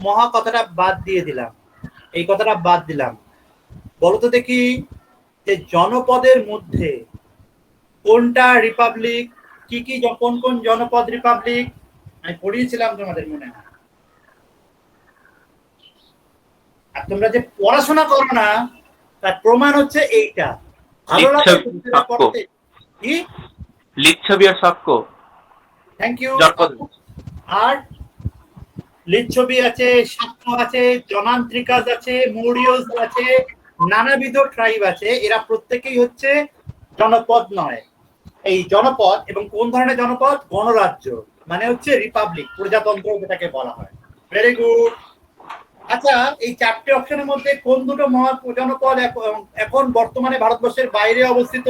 মহা কথাটা বাদ দিয়ে দিলাম, এই কথাটা বাদ দিলাম, বলতো দেখি যে জনপদের মধ্যে কোনটা রিপাবলিক, কি কি, কোন কোন জনপদ রিপাবলিক, আমি পড়িয়েছিলাম তোমাদের মনে হয়। আর তোমরা যে পড়াশোনা করো না তার প্রমাণ হচ্ছে এইটা। ভালো লাগে পড়তে। কি লিচ্ছবি আর সাক্ষ্য। Thank you. আর লিচ্ছবি আছে, সাক্ষ্য আছে, জনান্ত্রিকাস আছে, মৌরিয়স আছে, নানাবিধ ট্রাইব আছে। এরা প্রত্যেকেই হচ্ছে জনপদ নয়। এই জনপদ এবং কোন ধরনের জনপদ? গণরাজ্য, মানে হচ্ছে রিপাবলিক, প্রজাতন্ত্র যেটাকে বলা হয়। Very good. আচ্ছা, এই চারটে অপশনের মধ্যে কোন দুটো জনপদ এখন বর্তমানে ভারতবর্ষের বাইরে অবস্থিত?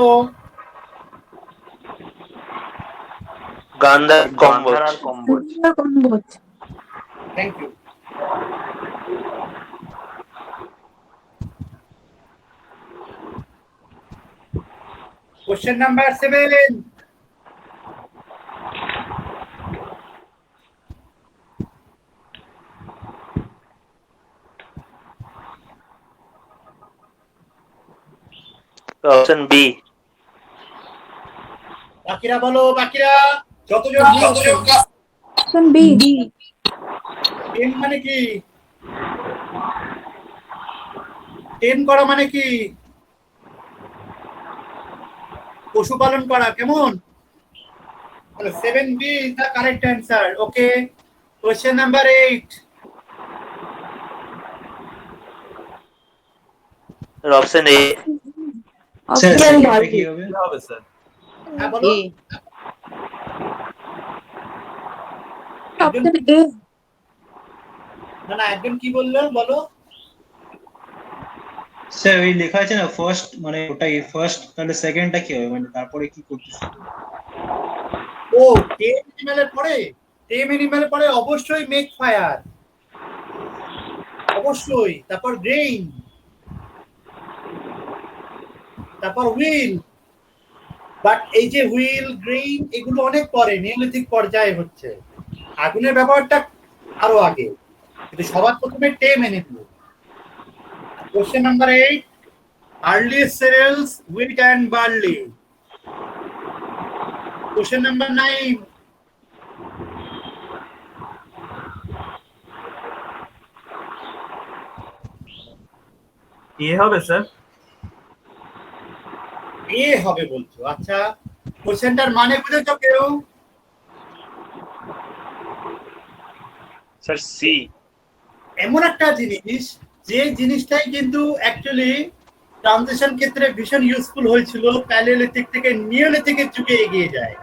গান্ধার কম্বোজ। গান্ধার আর Kamboja. Thank you. Question number 7। Option B. বাকিরা বলো, বাকিরা যতজন অপশন বি। টেম মানে কি? টেম করা মানে কি? পশুপালন করা, কেমন? 7B is the correct answer. Okay. Question number 8. Option A. Option কি হবে স্যার? হ্যাঁ বলো। Option A. না, একজন কি বললো বলো। স্যার ওই লেখা আছে না ফার্স্ট, মানে ওটাই ফার্স্ট, তাহলে সেকেন্ডটা কি হবে, মানে তারপরে কি করতেছে? ও, টেম এনিম্যালের পরে? টেম এনিম্যালের পরে অবশ্যই মেক ফায়ার, অবশ্যই। তারপর গ্রেইন, তারপর হুইল। বাট এই যে হুইল, গ্রেইন, এগুলো অনেক পরে, নিওলিথিক পর্যায়ে হচ্ছে। আগুনের ব্যবহারটা আরো আগে, কিন্তু সবার প্রথমে টেম animal. Question number 8. Earliest cereals, wheat and barley. Question number 9. এ হবে স্যার। এ হবে বলছো? আচ্ছা, কোশ্চেনটার মানে বুঝেছো কেউ? Sir C. এমন একটা জিনিস, যে জিনিসটাই কিন্তু অ্যাকচুয়ালি ট্রানজিশন ক্ষেত্রে ভীষণ ইউজফুল হয়েছিল, প্যালিওলিথিক থেকে নিওলিথিকের যুগে এগিয়ে যায়।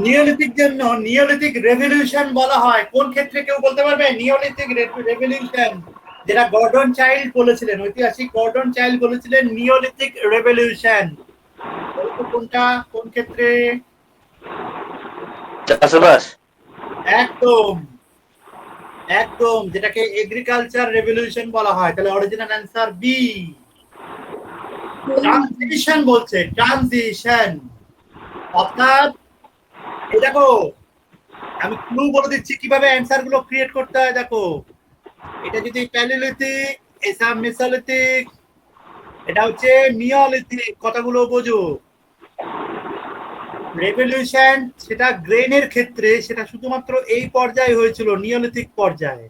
নিওলিথিক জন্য নিওলিথিক রেভলিউশন বলা হয়। কোন ক্ষেত্রে কেউ বলতে পারবে? নিওলিথিক রেভলিউশন, যেটা গর্ডন চাইল্ড বলেছিলেন, ঐতিহাসিক গর্ডন চাইল্ড বলেছিলেন নিওলিথিক রেভলিউশন। কোনটা, কোন ক্ষেত্রে? চাষবাস। একদম একদম, যেটাকে এগ্রিকালচার রেভলিউশন বলা হয়। তাহলে অরিজিনাল অ্যান্সার বি। ট্রানজিশন বলছে, ট্রানজিশন। অর্থাৎ এই দেখো, আমি ক্লু বলে দিচ্ছি কিভাবে অ্যান্সার গুলো ক্রিয়েট করতে হয়। দেখো, এটা যদি প্যালিওলিথিক, এটা মেসোলিথিক, এটা হচ্ছে নিওলিথিক, কথাগুলো বোঝো। রেভলিউশন সেটা গ্রেনের ক্ষেত্রে, সেটা শুধুমাত্র এই পর্যায়ে হয়েছিল, নিওলিথিক পর্যায়ে।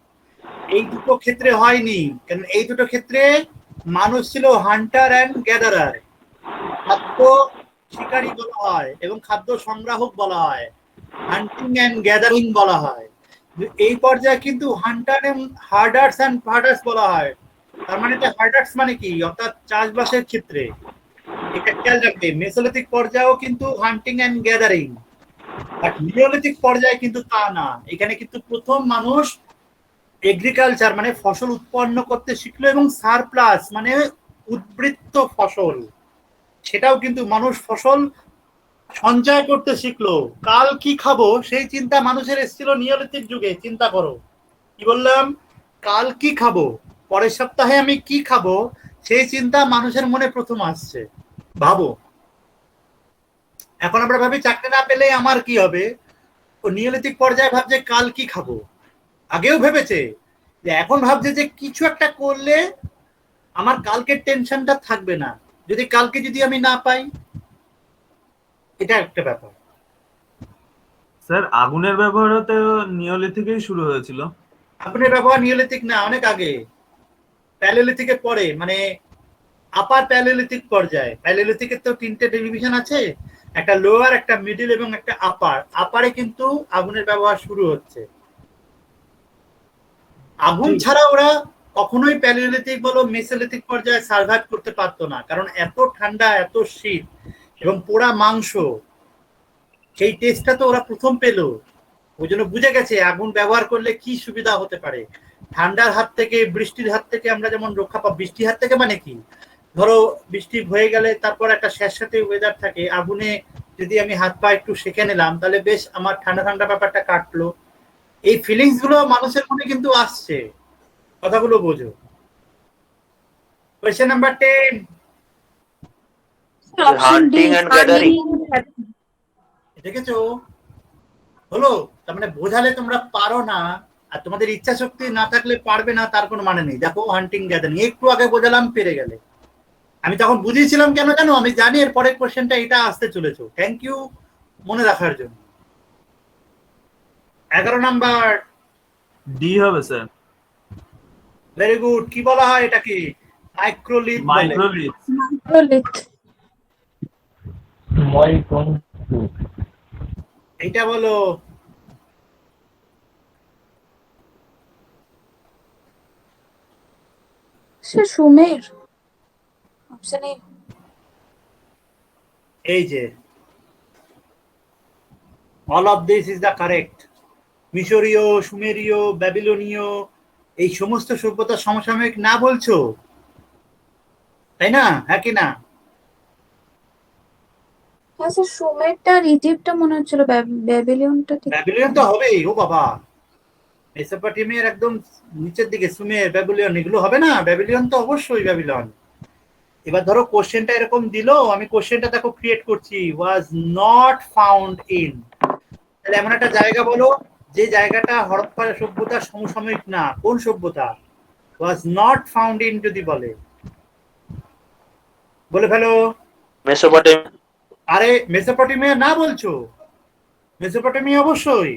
এই দুটো ক্ষেত্রে হয়নি, কারণ এই দুটো ক্ষেত্রে মানুষ ছিল হান্টার অ্যান্ড গ্যাদারার, খাদ্য শিকারী বলা হয় এবং খাদ্য সংগ্রাহক বলা হয়, হান্টিং অ্যান্ড গ্যাদারিং বলা হয়। এই পর্যায়ে কিন্তু হান্টার এন্ড হার্ডার্স অ্যান্ড ফার্ডার্স বলা হয়। তার মানে এটা হার্ডার্স মানে কি, অর্থাৎ চাষবাসের ক্ষেত্রে। এটা খেয়াল রাখবে, মেসোলিথিক পর্যায়েও কিন্তু হান্টিং অ্যান্ড গ্যাদারিং, বাট নিওলিথিক পর্যায়ে কিন্তু তা না। এখানে কিন্তু প্রথম মানুষ এগ্রিকালচার মানে ফসল উৎপন্ন করতে শিখলো, এবং সারপ্লাস মানে উদ্বৃত্ত ফসল, সেটাও কিন্তু মানুষ ফসল সঞ্চয় করতে শিখলো। কাল কি খাবো সেই চিন্তা মানুষের এসেছিল নিওলিথিক যুগে। চিন্তা করো, কি বললাম? কাল কি খাবো, পরের সপ্তাহে আমি কি খাবো, সেই চিন্তা মানুষের মনে প্রথম আসছে। ভাবো, এখন আমরা ভাবি চাকরি না পেলে আমার কি হবে, ও নিওলিথিক পর্যায়ে ভাবছে কাল কি খাবো। আগেও ভেবেছে, যে এখন ভাবছে যে কিছু একটা করলে আমার কালকের টেনশনটা থাকবে না, যদি কালকে যদি আমি না পাই। এটা একটা ব্যাপার। স্যার আগুনের ব্যবহার তো নিওলিথিকেই শুরু হয়েছিল। আগুনের ব্যবহার নিওলিথিক না, অনেক আগে, প্যালিওলিথিকের পরে, মানে আপার প্যালিওলিথিক পর্যায়ে। প্যালিওলিথিকের তো 3টে ডিভিশন আছে, একটা লোয়ার, একটা মিডল এবং একটা আপার। আপারে কিন্তু আগুনের ব্যবহার শুরু হচ্ছে। আগুন ছাড়া ওরা কখনোই প্যালিওলিথিক বলো মেসোলিথিক পর্যায়ে সার্ভাইভ করতে পারতো না, কারণ এত ঠান্ডা, এত শীত, এবং পোড়া মাংস, সেই টেস্টটা তো ওরা প্রথম পেলো, ওই জন্য বুঝে গেছে আগুন ব্যবহার করলে কি সুবিধা হতে পারে। ঠান্ডার হাত থেকে, বৃষ্টির হাত থেকে আমরা যেমন রক্ষা পাবো। বৃষ্টির হাত থেকে মানে কি, ধরো বৃষ্টি হয়ে গেলে তারপর একটা স্যাঁতস্যাঁতে ওয়েদার থাকে, আগুনে যদি আমি হাত পা একটু সেঁকে নিলাম তাহলে বেশ আমার ঠান্ডা ঠান্ডা ব্যাপারটা কাটলো। এই ফিলিংস গুলো মানুষের মনে কিন্তু আসছে, কথাগুলো বোঝো। Question number 10, Option D. Hunting and gathering. দেখেছো হলো? তার মানে বোঝালে তোমরা পারো না, আর তোমাদের ইচ্ছা শক্তি না থাকলে পারবে না তার কোনো মানে নেই। দেখো হান্টিং গ্যাদারিং একটু আগে বোঝালাম, পেরে গেলে। আমি তখন বুঝিয়েছিলাম কেন জানো? আমি জানি এর পরের কোশ্চেনটা এটা আসতে চলেছো। থ্যাংক ইউ মনে রাখার জন্য। 11 নাম্বার, ডি হবে স্যার। Very good. কি বলা হয় এটাকে? মাইক্রোলিথ বলে। মাইক্রোলিথ। Microlith. এইটা বলো। Sir, Sumer. Option A. এই যে all of this is the correct. মিশরীয়, সুমেরীয়, ব্যাবিলনীয় এই সমস্ত সভ্যতার সমসাময়িক না বলছো, তাই না? হ্যাঁ কি না? হ্যাঁ স্যার, সুমেরটা আর ইজিপ্টটা মনে হচ্ছিল, ব্যাবিলিয়নটা ঠিক। ব্যাবিলন তো হবেই। ও বাবা, মেসোপটেমিয়ার একদম নিচের দিকে সুমের, ব্যাবিলন এগুলো হবে না? ব্যাবিলন তো অবশ্যই ব্যাবিলন। এবার ধরো কোশ্চেনটা এরকম দিল, আমি কোশ্চেনটা দেখো ক্রিয়েট করছি, ওয়াজ নট ফাউন্ড ইন। তাহলে এমন একটা জায়গা বলো যে জায়গাটা হরপ্পা সভ্যতার সমসাময়িক না। কোন সভ্যতা? ওয়াজ নট ফাউন্ড ইন যদি বলে, বলে ফেলো। মেসোপটেমিয়া। আরে মেসোপটেমিয়া না বলছো? মেসোপটেমিয়া অবশ্যই।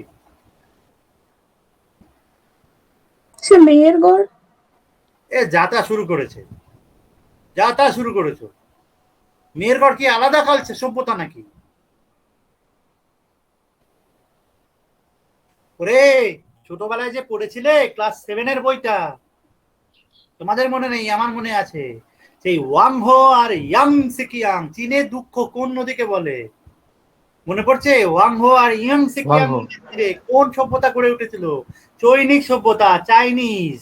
স্যার, মেহেরগড়। এ যাতা শুরু করেছে, যাতা শুরু করেছো। মেহেরগড় কি আলাদা কালচার সভ্যতা নাকি? ওরে ছোটবেলায় যে পড়েছিলে ক্লাস 7-এর বইটা, তোমাদের মনে নেই, আমার মনে আছে। সেই ওয়াংহো আর ইয়াং সিকিয়াং, চীনের দুঃখ কোন নদীকে বলে? মনে পড়ছে? ওয়াংহো আর ইয়াং সিকিয়াং ওয়াংহো। নদীতে কোন সভ্যতা গড়ে উঠেছিল? চৈনিক সভ্যতা, চাইনিজ।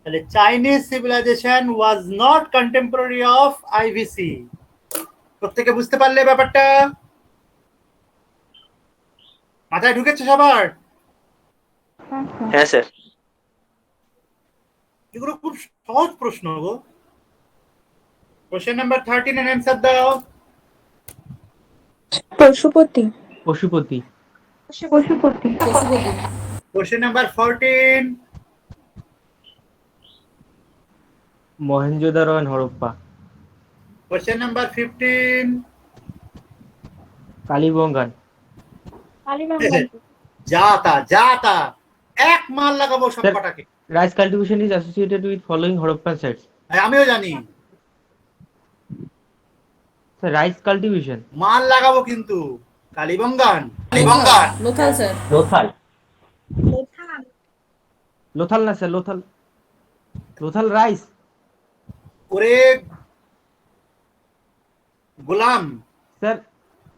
তাহলে Chinese civilisation was not contemporary of IVC. প্রত্যেকে বুঝতে পারলে ব্যাপারটা? মাথায় ঢুকেছে সবার? হ্যাঁ স্যার। এগুলো খুব সহজ প্রশ্ন গো। কোশ্চেন নাম্বার 13 এর অ্যান্সার দাও। Pashupati. Pashupati. Pashupati. Question number 14, Mohenjodaro and Harappa. Question number 15, Kalibangan. যাতা যাতা এক মাল লাগাবো সব স্যার, কটাকে। Rice cultivation is associated with following Harappan sites. আমিও জানি। Sir, rice cultivation. মাল লাগাবো কিন্তু কালীবঙ্গান। কালীবঙ্গান লোথাল স্যার। লোথাল। লোথাল না স্যার, লোথাল। লোথাল রাইস। ওরে গোলাম, স্যার,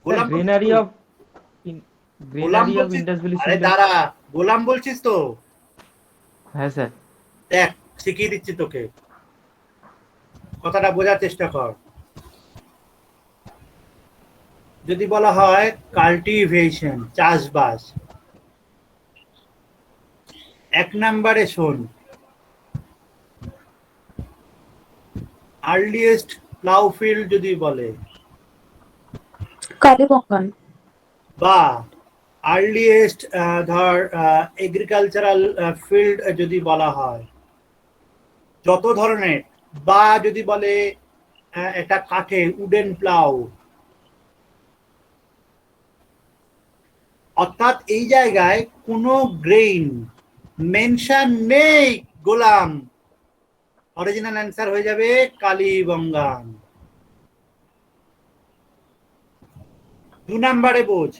গোলাম গ্রেনারি বলছিস তো? অফ গোলাম গ্রেনারি অফ বলছিস? Indus valley. আরে দাঁড়া, গোলাম বলছিস তো? হ্যাঁ স্যার। দেখ শিখিয়ে দিচ্ছি তোকে, কথাটা বোঝার চেষ্টা কর। যদি বলা হয় কাল্টিভেশন, চাষবাস, 1 নম্বরে শোন, আর্লিয়েস্ট প্লাউ ফিল্ড যদি বলে, কালীবঙ্গান। বা আর্লিয়েস্ট ধর এগ্রিকালচারাল ফিল্ড যদি বলা হয়, যত ধরনের, বা যদি বলে একটা কাঠে উডেন প্লাউ, অর্থাৎ এই জায়গায় কোনো গ্রেইন মেনশন নেই গোলাম। অরিজিনাল অ্যান্সার হয়ে যাবে কালীবঙ্গান। 2 নম্বরে বোঝ,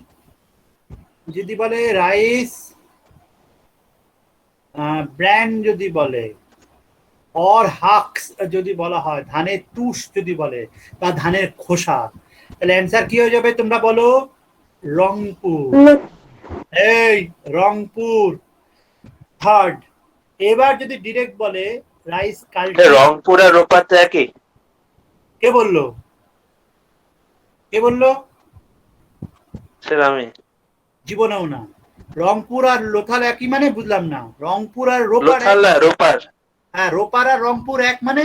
যদি বলে রাইস ব্র্যান্ড যদি বলে, অর হাক্স যদি বলা হয়, ধানের তুষ যদি বলে বা ধানের খোসা, তাহলে অ্যান্সার কি হয়ে যাবে তোমরা বলো? রংপুর। এই রংপুর থার্ড। এবার যদি ডিরেক্ট বলে রাইস কাল্টি, রংপুর আর রোপার তো একই। কে বললো? কে বললো? স্যার আমি। জীবনেও না। রংপুর আর লোথাল একই মানে বুঝলাম না। রংপুর আর রোপার এক? লোথাল না রোপার। হ্যাঁ, রোপার আর রংপুর এক মানে?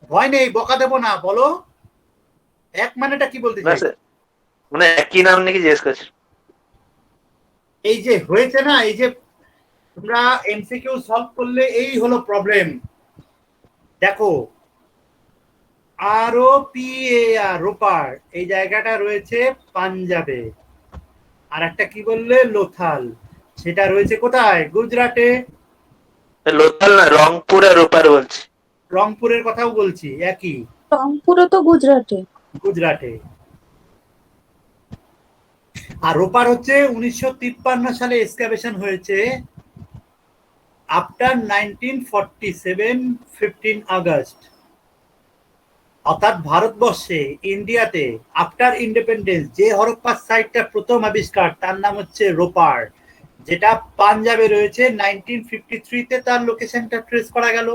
ভয় নেই, বকা দেবো না, বলো এক মানেটা কি বলতে না চাই? স্যার, মানে একই নাম নাকি জিজ্ঞেস করছি। এই যে হয়েছে না, এই যে তোমরা এমসিকিউ সলভ করলে এই হলো প্রবলেম। দেখো ROPAR রোপার, এই জায়গাটা রয়েছে পাঞ্জাবে। আর একটা কি বললে? লোথাল, সেটা রয়েছে কোথায়? গুজরাটে। লোথাল না, রংপুর আর রোপার বলছি। রংপুরের কথাও বলছি, একই। রংপুরও তো গুজরাটে। গুজরাটে। আর রোপার হচ্ছে 1953 সালে এক্সকাভেশন হয়েছে, আফটার 1947 15 আগস্ট। অর্থাৎ ভারতবর্ষে, ইন্ডিয়াতে আফটার ইন্ডিপেন্ডেন্স যে হরপ্পা সাইটটা প্রথম আবিষ্কার তার নাম হচ্ছে রোপার, যেটা পাঞ্জাবে রয়েছে। 1953-তে তার লোকেশনটা ট্রেস করা গেল।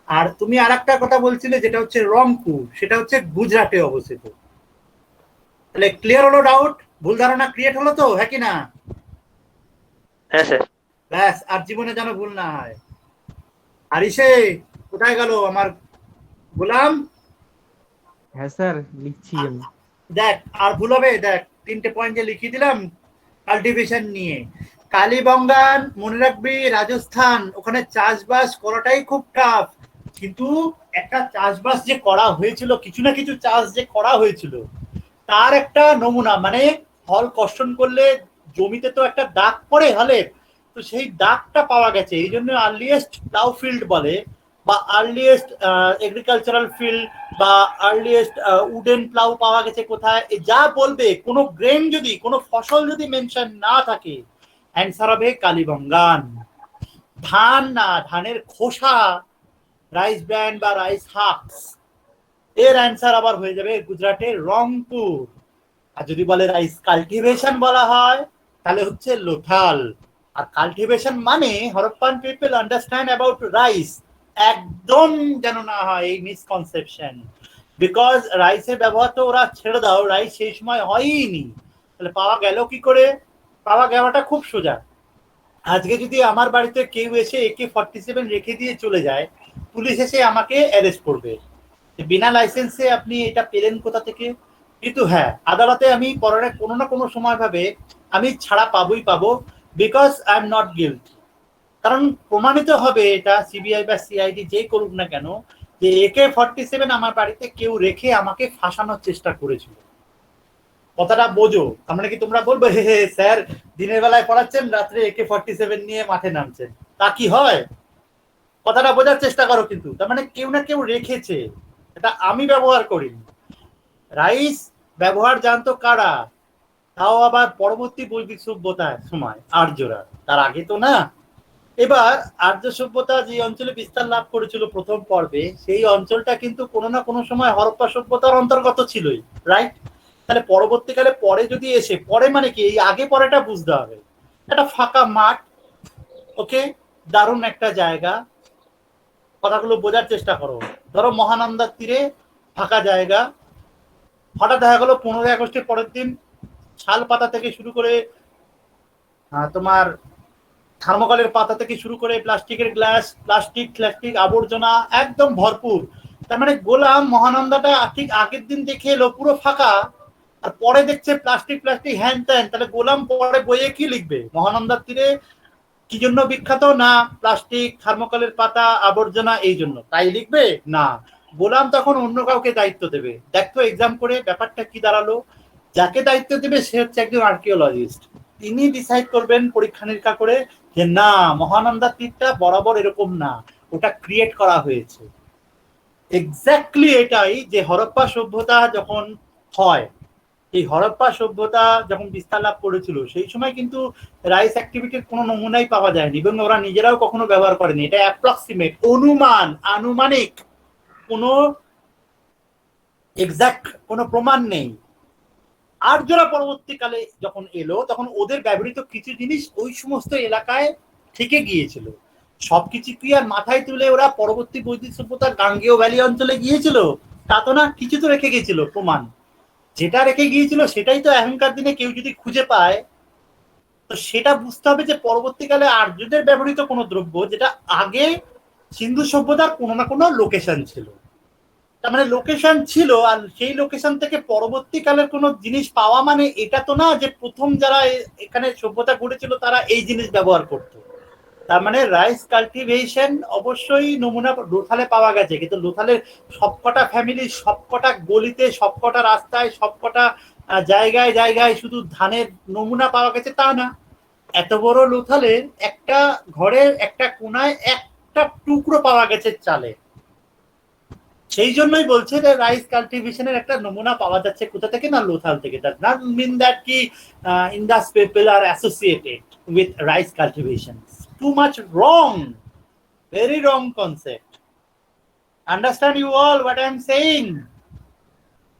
আর তুমি আরেকটা কথা বলছিলে যেটা হচ্ছে রংপুর, সেটা হচ্ছে গুজরাটে অবস্থিত। তাহলে ক্লিয়ার হলো ডাউট? ভুল ধারণা ক্রিয়েট হলো তো, হ্যাঁ কি না? হ্যাঁ স্যার। ব্যাস, আর জীবনে যেন ভুল না হয়। আর ইসে কোথায় গেল আমার গোলাম? হ্যাঁ স্যার, লিখছি আমি। দেখ আর ভুল হবে, দেখ 3টে পয়েন্ট যে লিখিয়ে দিলাম কাল্টিভেশন নিয়ে। কালীবঙ্গান মনে রাখবি, রাজস্থান, ওখানে চাষবাস করাটাই খুব টাফ। কিন্তু একটা চাষবাস যে করা হয়েছিল, কিছু না কিছু চাষ যে করা হয়েছিল, তার একটা নমুনা। মানে হল কর্ষণ করলে জমিতে তো একটা দাগ পড়ে হলে, তো সেই দাগটা পাওয়া গেছে। এই জন্য আর্লিয়েস্ট প্লাউ ফিল্ড বলে, বা আর্লিয়েস্ট এগ্রিকালচারাল ফিল্ড, বা আর্লিয়েস্ট উডেন প্লাউ পাওয়া গেছে কোথায়। যা বলবে, কোনো গ্রেন যদি, কোনো ফসল যদি মেনশন না থাকে, অ্যান্সার হবে কালীবঙ্গান। ধান না, ধানের খোসা, রাইস ব্র্যান্ড বা রাইস হাক্স, এর অ্যান্সার আবার হয়ে যাবে গুজরাটের রংপুর। আর যদি বলে রাইস কাল্টিভেশন বলা হয়, তাহলে হচ্ছে লোথাল। আর কাল্টিভেশন মানে Harappan people understand about rice, একদম যেন না হয় এই মিসকনসেপশন। বিকজ রাইসের ব্যবহার তো ওরা ছেড়ে দাও, রাইস সেই সময় হয়ইনি, তাহলে পাওয়া গেল কি করে? পাওয়া যাওয়াটা খুব সোজা। আজকে যদি আমার বাড়িতে কেউ এসে AK-47 রেখে দিয়ে চলে যায়, পুলিশ এসে আমাকে অ্যারেস্ট করবে। বিনা লাইসেন্সে আপনি এটা পেলেন কোথা থেকে? কিন্তু হ্যাঁ, আদালতে আমি পরে কোনো না কোনো সময় ভাবে আমি ছাড়া পাবোই পাবো, because I am not guilty. কারণ প্রমাণিত হবে এটা, সিবিআই বা সিআইডি যেই করুক না কেন, যে AK-47 আমার বাড়িতে কেউ রেখে আমাকে ফাঁসানোর চেষ্টা করেছিল। কথাটা বোঝো। তার মানে কি তোমরা বলবে হে হে স্যার দিনের বেলায় পড়াচ্ছেন, রাত্রে AK-47 নিয়ে মাঠে নামছেন, তা কি হয়? কথাটা বোঝার চেষ্টা করো। কিন্তু তার মানে কেউ না কেউ রেখেছে, এটা আমি ব্যবহার করিনি। রাইস ব্যবহার জানতো কারা? তাও আবার পরবর্তী বৈদিক সভ্যতার সময়, আর্যরা, তার আগে তো না। এবার আর্য সভ্যতা যে অঞ্চলে বিস্তার লাভ করেছিল প্রথম পর্বে, সেই অঞ্চলটা কিন্তু কোনো না কোনো সময় হরপ্পা সভ্যতার অন্তর্গত ছিলই, রাইট? তাহলে পরবর্তীকালে পরে যদি এসে, পরে মানে কি, এই আগে পরেটা বুঝতে হবে। একটা ফাঁকা মাঠ, ওকে, দারুণ একটা জায়গা, কথাগুলো বোঝার চেষ্টা করো। ধরো মহানন্দার তীরে ফাঁকা জায়গা, হঠাৎ দেখা গেলো 15 আগস্টের পরের দিন শাল পাতা থেকে শুরু করে তোমার থার্মোকলের পাতা থেকে শুরু করে প্লাস্টিকের গ্লাস, প্লাস্টিক আবর্জনা একদম ভরপুর। তার মানে গোলাম মহানন্দাটা ঠিক আগের দিন দেখে এলো পুরো ফাঁকা, আর পরে দেখছে প্লাস্টিক হ্যান ত্যান। তাহলে গোলাম পরে বইয়ে কি লিখবে? মহানন্দার তীরে কি জন্য বিখ্যাত? না প্লাস্টিক, থার্মোকলের পাতা, আবর্জনা, এই জন্য, তাই লিখবে না। গোলাম তখন অন্য কাউকে দায়িত্ব দেবে। দেখতো এক্সাম করে ব্যাপারটা কি দাঁড়ালো, যাকে দায়িত্ব দেবে সে হচ্ছে একজন আর্কিওলজিস্ট। তিনি ডিসাইড করবেন পরীক্ষা নিরীক্ষা করে যে না, মহানন্দা তীরটা বরাবর এরকম না, ওটা ক্রিয়েট করা হয়েছে। এক্স্যাক্টলি এটাই যে হরপ্পা সভ্যতা যখন হয়, এই হরপ্পা সভ্যতা যখন বিস্তার লাভ করেছিল সেই সময় কিন্তু রাইস অ্যাক্টিভিটির কোনো নমুনাই পাওয়া যায়নি এবং ওরা নিজেরাও কখনো ব্যবহার করেনি। এটা অ্যাপ্রক্সিমেট, আনুমানিক, কোনো এক্সাক্ট কোনো প্রমাণ নেই। আর্যরা পরবর্তীকালে যখন এলো তখন ওদের ব্যবহৃত কিছু জিনিস ওই সমস্ত এলাকায় থেকে গিয়েছিল। সবকিছু কি আর মাথায় তুলে ওরা পরবর্তী বৈদিক সভ্যতার গাঙ্গেয় ভ্যালি অঞ্চলে গিয়েছিল? তা তো না, কিছু তো রেখে গিয়েছিল প্রমাণ। যেটা রেখে গিয়েছিল সেটাই তো এখনকার দিনে কেউ যদি খুঁজে পায় তো সেটা বুঝতে হবে যে পরবর্তীকালে আর্যদের ব্যবহৃত কোনো দ্রব্য যেটা আগে সিন্ধু সভ্যতার কোনো না কোনো লোকেশন ছিল। তার মানে লোকেশন ছিল, আর সেই লোকেশন থেকে পরবর্তীকালের কোনো জিনিস পাওয়া মানে এটা তো না যে প্রথম যারা এখানে সভ্যতা গড়েছিল তারা এই জিনিস ব্যবহার করত। তার মানে রাইস কাল্টিভেশন অবশ্যই নমুনা লোথালে পাওয়া গেছে, কিন্তু লোথালের সবকটা ফ্যামিলি, সবকটা গলিতে, সবকটা রাস্তায়, সবকটা জায়গায় জায়গায় শুধু ধানের নমুনা পাওয়া গেছে তা না। এত বড় লোথালের একটা ঘরের একটা কোনায় একটা টুকরো পাওয়া গেছে চালে। সেই জন্যই বলছে যে রাইস কাল্টিভেশনের একটা নমুনা পাওয়া যাচ্ছে কোথা থেকে না, লোথাল থেকে। দ্যাট নট মিন দ্যাট কি Indus people are associated with rice cultivation. Too much wrong, very wrong concept. Understand you all what I am saying?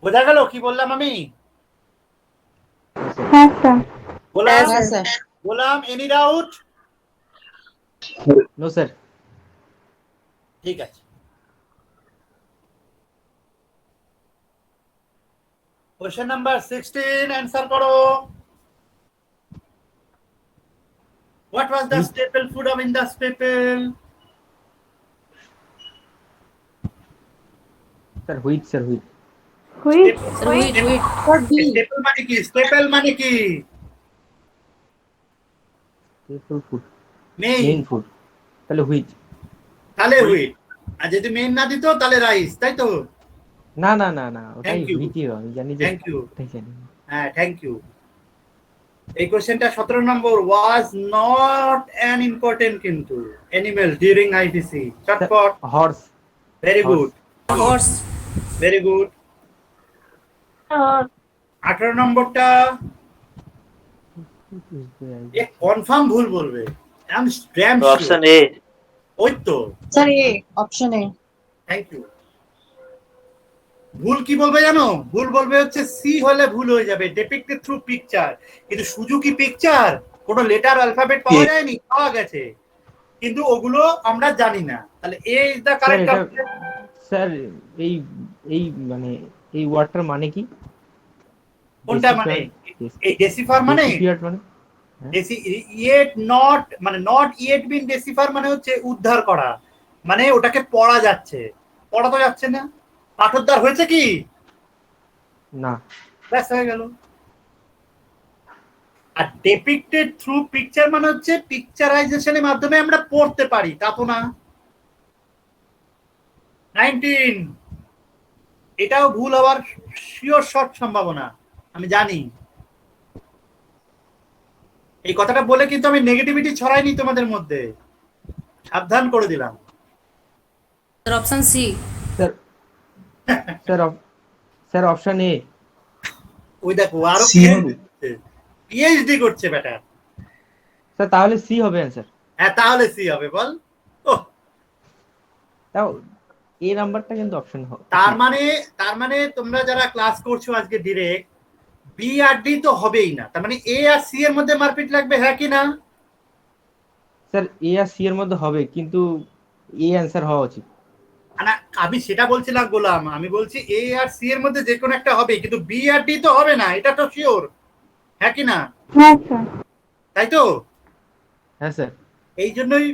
বোঝা গেল কি বললাম আমি? হ্যাঁ স্যার। বললাম এনি ডাউট? No sir. ঠিক আছে। কোশ্চেন নাম্বার 16 অ্যান্সার করো। What was the staple food of Indus people? Sir wheat, sir wheat. Wheat. Staple মানে কি? Staple মানে কি? Staple food, main. Main food, তাহলে হুইট। তাহলে হুইট। আর যদি মেইন না দিত তাহলে রাইস, তাই তো? না না না না, ওটাই Thank you. হুইটই, আমি জানি যে। Thank you. ওটাই জানি। হ্যাঁ, থ্যাংক ইউ। এই কোশ্চেনটা 17 নম্বর। ওয়াজ নট অ্যান ইম্পর্টেন্ট কিন্তু অ্যানিমেল ডিউরিং আইপিসি। চটপট। Horse. Very good, horse. Very good. 18 নম্বরটা এ কনফার্ম ভুল বলবে। I am damn option A. ওই তো sir A, option A. Thank you. ভুল কি বলবে জানো? ভুল বলবে হচ্ছে সি হলে ভুল হয়ে যাবে, ডিপিক্টেড থ্রু পিকচার। কিন্তু সুজুকি পিকচার কোনো লেটার অ্যালফাবেট পাওয়া যায়নি, পাওয়া গেছে, কিন্তু ওগুলো আমরা জানি না। তাহলে A is the correct option. Sir এই এই মানে এই ওয়ার্ডটার মানে কি? কোনটা মানে? এই ডেসিফার মানে ইয়েট নট, মানে নট ইয়েট বিন ডেসিফার মানে হচ্ছে উদ্ধার করা, মানে ওটাকে পড়া যাচ্ছে। পড়া তো যাচ্ছে না, পাঠোদ্ধার হয়েছে কি না। ব্যাস হয়ে গেল। আর ডেপিক্টেড থ্রু পিকচার মানে হচ্ছে পিকচারাইজেশনের মাধ্যমে আমরা পড়তে পারি, তা তো না। 19 এটাও ভুল হওয়ার শিওর শর্ট সম্ভাবনা, আমি জানি। এই কথাটা বলে কিন্তু আমি নেগেটিভিটি ছড়াইনি তোমাদের মধ্যে, সাবধান করে দিলাম। Option C. Sir sir sir option A. ওই দেখো আরো সি হবে। পিএইচডি করছে বেটা। স্যার তাহলে সি হবে অ্যান্সার। হ্যাঁ তাহলে সি হবে, বল। ও তাও এ নাম্বারটা কিন্তু অপশন হবে। তার মানে তোমরা যারা ক্লাস করছো আজকে ডিরেক্ট, বি আর ডি তো হবেই না, তার মানে এ আর সি এর মধ্যে মারপিট লাগবে, হ্যাঁ কি না? স্যার এ আর সি এর মধ্যে হবে, কিন্তু এ অ্যান্সার হওয়া উচিত। না, আমি সেটা বলছি না গোলাম, আমি বলছি এ আর সি এর মধ্যে যে কোনো একটা হবে, কিন্তু বি আর ডি তো হবে না, এটা তো শিওর, হ্যাঁ কি না? হ্যাঁ স্যার। তাই তো? হ্যাঁ স্যার। এই জন্যই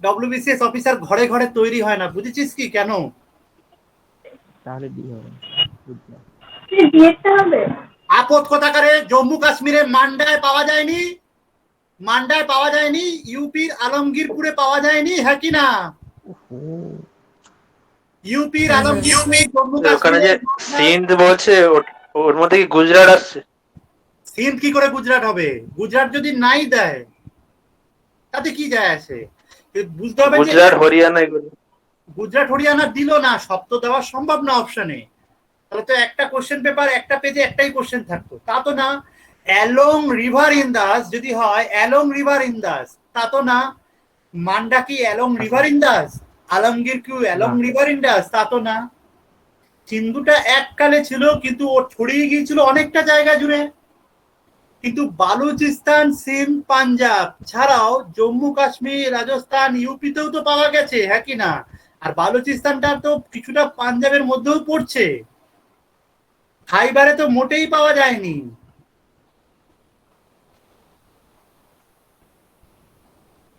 ডব্লিউবিসিএস অফিসার ঘরে ঘরে তৈরি হয় না, বুঝেছিস কি কেন? তাহলে ডি হবে। আপদ কথাকারে জম্মু কাশ্মীরে মান্ডায় পাওয়া যায়নি, মান্ডায় পাওয়া যায়নি, ইউপির আলমগীরপুরে পাওয়া যায়নি, হ্যাঁ কি না? ইউপির আলমগীরপুর, জম্মু ওখানে যে কাশ্মীর। সিন্ধ বলছে ওর মধ্যে কি গুজরাট আসছে? সিন্ধ কি করে গুজরাট হবে? গুজরাট যদি নাই দেয় তাতে কি যায় আসে? বুঝতে হবে যে গুজরাট হরিয়ানা এগুলো। গুজরাট হরিয়ানা দিল না, সব তো দেওয়া সম্ভব না অপশনে। তাহলে তো একটা কোশ্চেন পেপার একটা পেজে একটাই কোশ্চেন থাকতো, তা তো না। অ্যালং রিভার ইন্দাস যদি হয় অ্যালং রিভার ইন্দাস, তা তো না। মান্ডা কি অ্যালং রিভার ইন্দাস, আলমগীর কি অ্যালং না। রিভার ইন্দাস, তা তো না। সিন্ধুটা এককালে ছিল কিন্তু ও ছড়িয়ে গিয়েছিল অনেকটা জায়গা জুড়ে। কিন্তু বালুচিস্তান, সিন্ধ, পাঞ্জাব ছাড়াও জম্মু কাশ্মীর, রাজস্থান, ইউপিতেও তো পাওয়া গেছে, হ্যাঁ কি না? আর বালুচিস্তানটা তো কিছুটা পাঞ্জাবের মধ্যেও পড়ছে, খাইবারে তো মোটেই পাওয়া যায়নি।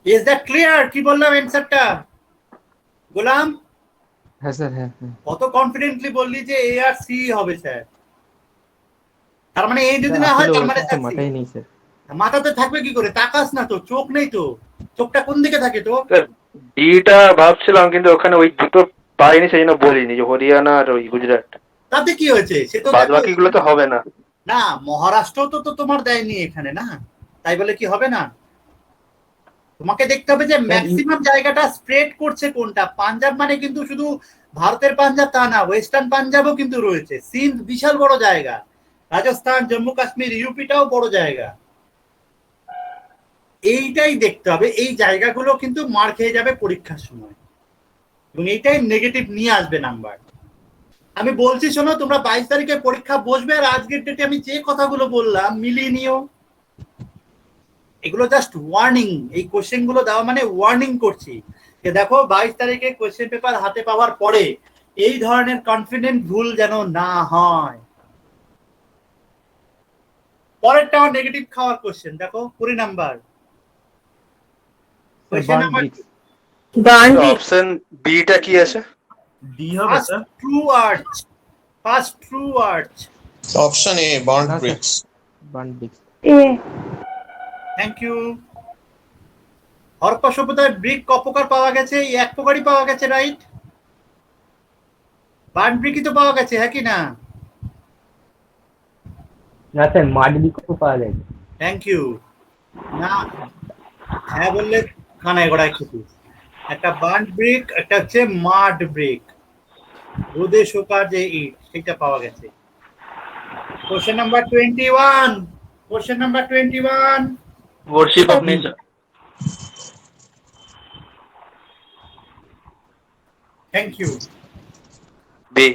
Is that clear? কি বললাম অ্যান্সারটা গোলাম? হ্যাঁ স্যার, হ্যাঁ হ্যাঁ। কত কনফিডেন্টলি বললি যে এ আর সি হবে স্যার। তার মানে এই যদি স্যার, না হয় আসলে তার ওরকম মানে তো স্যার মাথায় নেই স্যার। মাথাতে থাকবে কি করে? তাকাস না তো, চোখ নেই তো, চোখটা কোন দিকে থাকে তো? ডিটা ভাবছিলাম কিন্তু ওখানে ওই দুটো পাইনি, সেই জন্য বলিনি যে হরিয়ানা আর ওই গুজরাট। তাতে কি হয়েছে? সে তো বাদ দেখো, বাকি গুলো তো হবে না। না মহারাষ্ট্র তো তোমার দেয়নি এখানে না, তাই বলে কি হবে না? তোমাকে দেখতে হবে যে ম্যাক্সিমাম জায়গাটা স্প্রেড করছে কোনটা। পাঞ্জাব মানে কিন্তু শুধু ভারতের পাঞ্জাব তা না, ওয়েস্টার্ন পাঞ্জাবও কিন্তু রয়েছে, সিন্ধ বিশাল বড় জায়গা, রাজস্থান, জম্মু কাশ্মীর, ইউপিটাও বড় জায়গা। এইটাই দেখতে হবে, এই জায়গাগুলো কিন্তু মার খেয়ে যাবে পরীক্ষার সময় এবং এইটাই নেগেটিভ নিয়ে আসবে নাম্বার। আমি বলছি শোনো, তোমরা 22 তারিখে পরীক্ষা বসবে আর আজকের ডেটে আমি যে কথাগুলো বললাম মিলিয়ে নিও। এগুলো জাস্ট ওয়ার্নিং, এই কোশ্চেন গুলো দেওয়া মানে ওয়ার্নিং করছি যে দেখো 22 তারিখে কোশ্চেন পেপার হাতে পাওয়ার পরে এই ধরনের কনফিডেন্ট ভুল যেন না হয়। পরেরটা নেগেটিভ খাওয়ার কোশ্চেন দেখো, 20 নাম্বার কোশ্চেন নাম্বার। অপশন বিটা কি আছে? ডি হবে sir. True arch, first true arch. Option A, burnt না, sir. bricks. Burnt bricks. Thank you. Harappa সভ্যতায় ব্রিক ক প্রকার পাওয়া গেছে? এই এক প্রকারই পাওয়া গেছে, রাইট? বার্ন ব্রিকই তো পাওয়া গেছে, হ্যাঁ কি না? না স্যার, মাড ব্রিক্সও পাওয়া যায়। Thank you. না হ্যাঁ বললে খানায় গড়ায় খেতে। একটা বার্ন ব্রিক, একটা হচ্ছে মাড ব্রিক, রোদে শোকার যে ইট, সেটা পাওয়া গেছে। Question number 21, question number 21। Worship of nature. Thank you. B.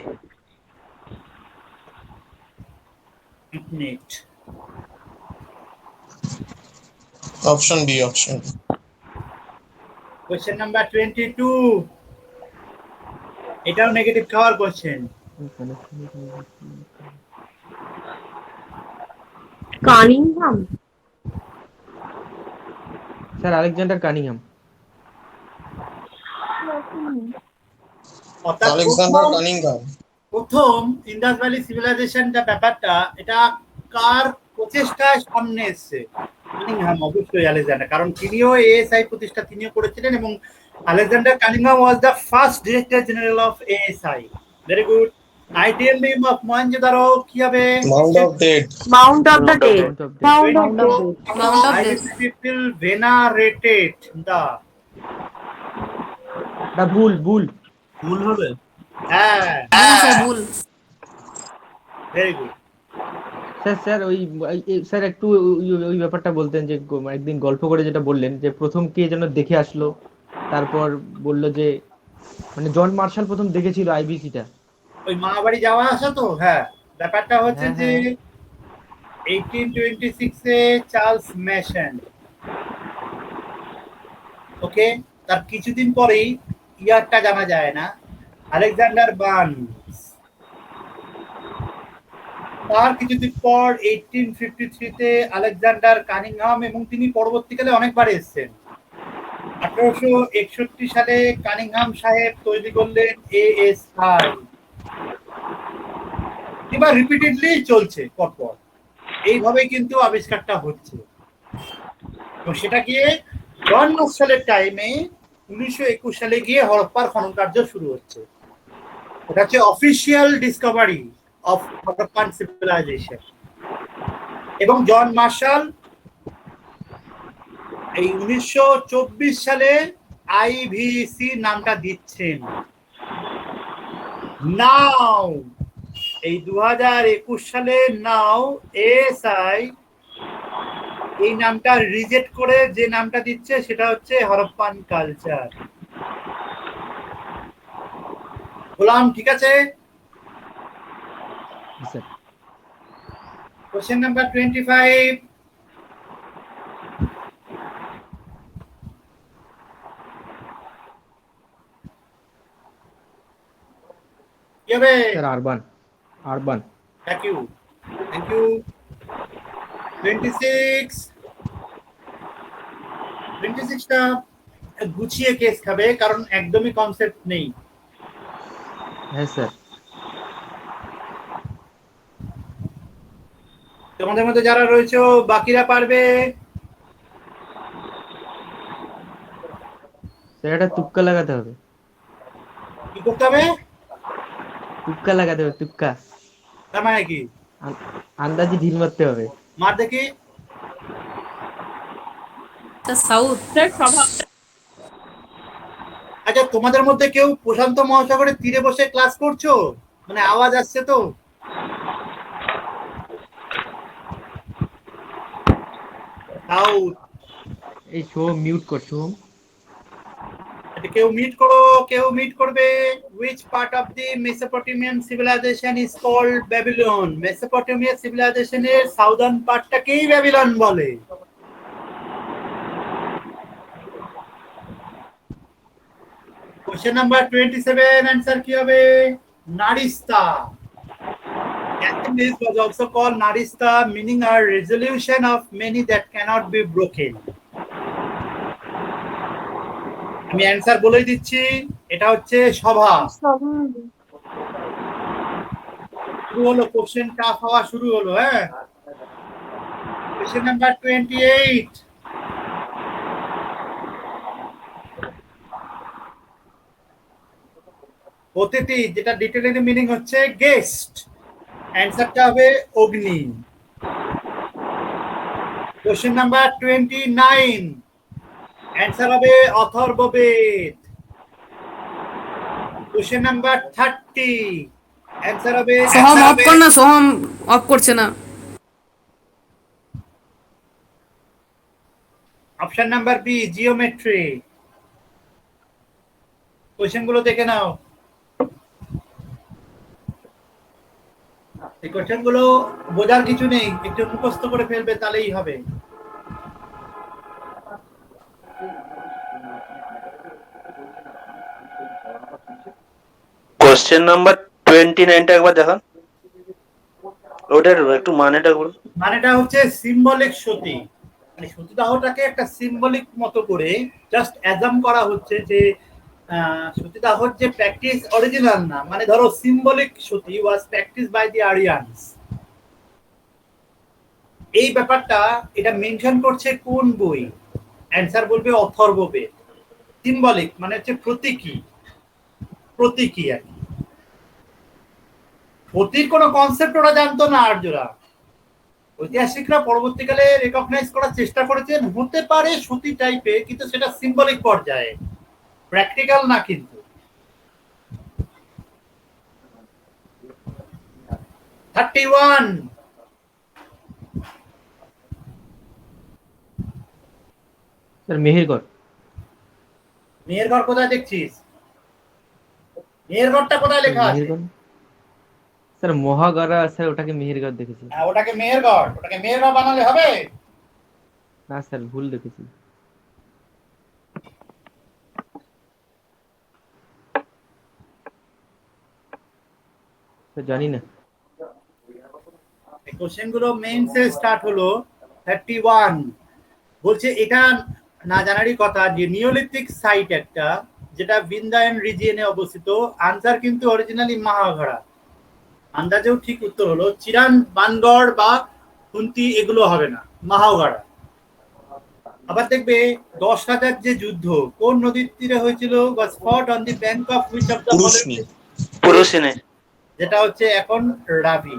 নেট Option B, option B. Question number 22, এটাও নেগেটিভ খাওয়ার কোশ্চেন। কানিংহাম। Sir, Alexander Cunningham. অর্থাৎ Alexander Cunningham. প্রথম ইন্ডাস ভ্যালি সিভিলাইজেশনটা ব্যাপারটা এটা কার প্রচেষ্টায় সামনে এসছে? কানিংহাম, অবশ্যই আলেকজান্ডার, কারণ তিনিও এএসআই প্রতিষ্ঠা তিনিও করেছিলেন এবং Alexander Cunningham was the first director general of ASI. Very good. Ideal name of Mohenjo-daro কি হবে? Mound of Dead. Mount of the dead. Mound of Death. Mound of Death. People venerated the না, ভুল ভুল। ভুল হবে। হ্যাঁ, ভুল। Very good. স্যার ওই স্যার একটু ওই ব্যাপারটা বলতেন যে একদিন গল্প করে যেটা বললেন যে প্রথম কে যেন দেখে আসলো, তারপর বলল যে মানে জন মার্শাল প্রথম দেখেছিল আইবিসিটা। ওই মামাবাড়ি যাওয়া আসা তো, হ্যাঁ। ব্যাপারটা হচ্ছে হ্যাঁ, যে হ্যাঁ। 1826 এ চার্লস মেশন, ওকে, তার কিছুদিন পরেই, ইয়ারটা জানা যায় না, আলেকজান্ডার বার্নস, তার কিছুদিন পর 1853 তে আলেকজান্ডার কানিংহাম, এবং তিনি পরবর্তীকালে অনেকবার এসেছেন। 1861 সালে কানিংহাম সাহেব তৈরি করলেন এএসআই। এবার রিপিটেডলি চলছে পরপর, এইভাবে কিন্তু আবিষ্কারটা হচ্ছে। তো সেটা গিয়ে জন মার্শালের টাইমে 1921 সালে গিয়ে হরপ্পার খনন কার্য শুরু হচ্ছে। এটা হচ্ছে official discovery of Harappan civilisation. এবং জন মার্শাল এই 1924 সালে আইভিসি নামটা দিচ্ছেন। নাও এই 2021 সালে নাও এএসআই এই নামটা রিজেক্ট করে যে নামটা দিচ্ছে সেটা হচ্ছে হরপ্পান কালচার। গোলাম ঠিক আছে? Sir question number 25। কি হবে? Sir urban urban thank you, thank you. 26, 26টা গুছিয়ে কেস খাবে কারণ একদমই কনসেপ্ট নেই। হ্যাঁ স্যার তোমাদের মধ্যে যারা রয়েছে বাকিরা পারবে। স্যার এটা তুক্কা লাগাতে হবে, কি করতে হবে? তুক্কা লাগাতে হবে, তুক্কা তার মানে কি? আন্দাজে ঢিল মারতে হবে। মার দেখি। সাউথ আচ্ছা তোমাদের মধ্যে কেউ প্রশান্ত মহাসাগরের তীরে বসে ক্লাস করছো? মানে আওয়াজ আসছে তো। সাউথ। এই শো মিউট কর সোম। আচ্ছা কেউ মিট করো, কেউ মিট করবে। Which part of the Mesopotamian civilization is called Babylon? Mesopotamia সিভিলাইজেশনের সাউদার্ন পার্টটাকেই ব্যাবিলন বলে। কোশ্চেন নাম্বার 27 অ্যানসার কি হবে? নারিস্তা। Athens was also called Narista, meaning a resolution of many that cannot be broken. আমি অ্যানসার বলেই দিচ্ছি, এটা হচ্ছে সভা। শুরু হলো, কোশ্চেন টাফ হওয়া শুরু হলো। হ্যাঁ, কোশ্চেন নাম্বার 28। অতিথি, যেটা ডিটেইলের মিনিং হচ্ছে গেস্ট, অ্যানসারটা হবে অগ্নি। কোশ্চেন নাম্বার 29, অ্যানসার হবে অথর্ববেদ। কোশ্চেন নাম্বার 30, অ্যানসার হবে সোহম অফ কর না, সোহম অফ করছে না। Option number B, geometry. Question গুলো দেখে নাও। এই কোশ্চেন গুলো বোঝার কিছু নেই, একটু মুখস্থ করে ফেলবে তাহলেই হবে। কোশ্চেন নাম্বার 29টা একবার দেখান, ওটার একটু মানেটা বলুন। মানেটা হচ্ছে সিম্বলিক সতী, মানে সতীদাহটাকে একটা সিম্বলিক মতো করে জাস্ট অ্যাজাম করা হচ্ছে যে সতীদাহর যে প্র্যাকটিস অরিজিনাল না, মানে ধরো symbolic sati was practice by the Aryans. এই ব্যাপারটা এটা মেনশন করছে কোন বই? অ্যানসার বলবে অথর্ববেদ। সিম্বলিক মানে হচ্ছে প্রতীকী, প্রতীকী আর কি। সতীর কোনো কনসেপ্ট ওরা জানতো না আর্যরা। ঐতিহাসিকরা পরবর্তীকালে রেকগনাইজ করার চেষ্টা করেছেন, হতে পারে সতী টাইপের, কিন্তু সেটা সিম্বলিক পর্যায়ে, প্র্যাকটিক্যাল না। কিন্তু 31, স্যার মেহেরগড়। মেহেরগড় কোথায় দেখছিস? মেহেরগড়টা কোথায় লেখা আছে? মেহেরগড় স্যার মহাগারা, স্যার ওটাকে মেহেরগড় দেখেছি। ওটাকে মেহেরগড়, ওটাকে মেহেরগড় বানালে হবে? না স্যার ভুল দেখেছি। স্যার জানি না। কোশ্চেন গুলো মেইনসে স্টার্ট হলো। 31 বলছে এটা না জানারই কথা যে নিওলিথিক সাইট একটা, যেটা বিন্দায়ন রিজিয়নে অবস্থিত। আনসার কিন্তু অরিজিনালি মাহাঘাড়া। আন্দাজেও ঠিক উত্তর হলো। চিরান, বানগড় বা কুন্তি এগুলো হবে না, মাহাওগাড়া। আবার দেখবে 10,000 যে যুদ্ধ কোন নদীর তীরে হয়েছিল? was fought on the bank of which of the পুরুষনি। following? পুরুষিনে। যেটা হচ্ছে এখন রাবি।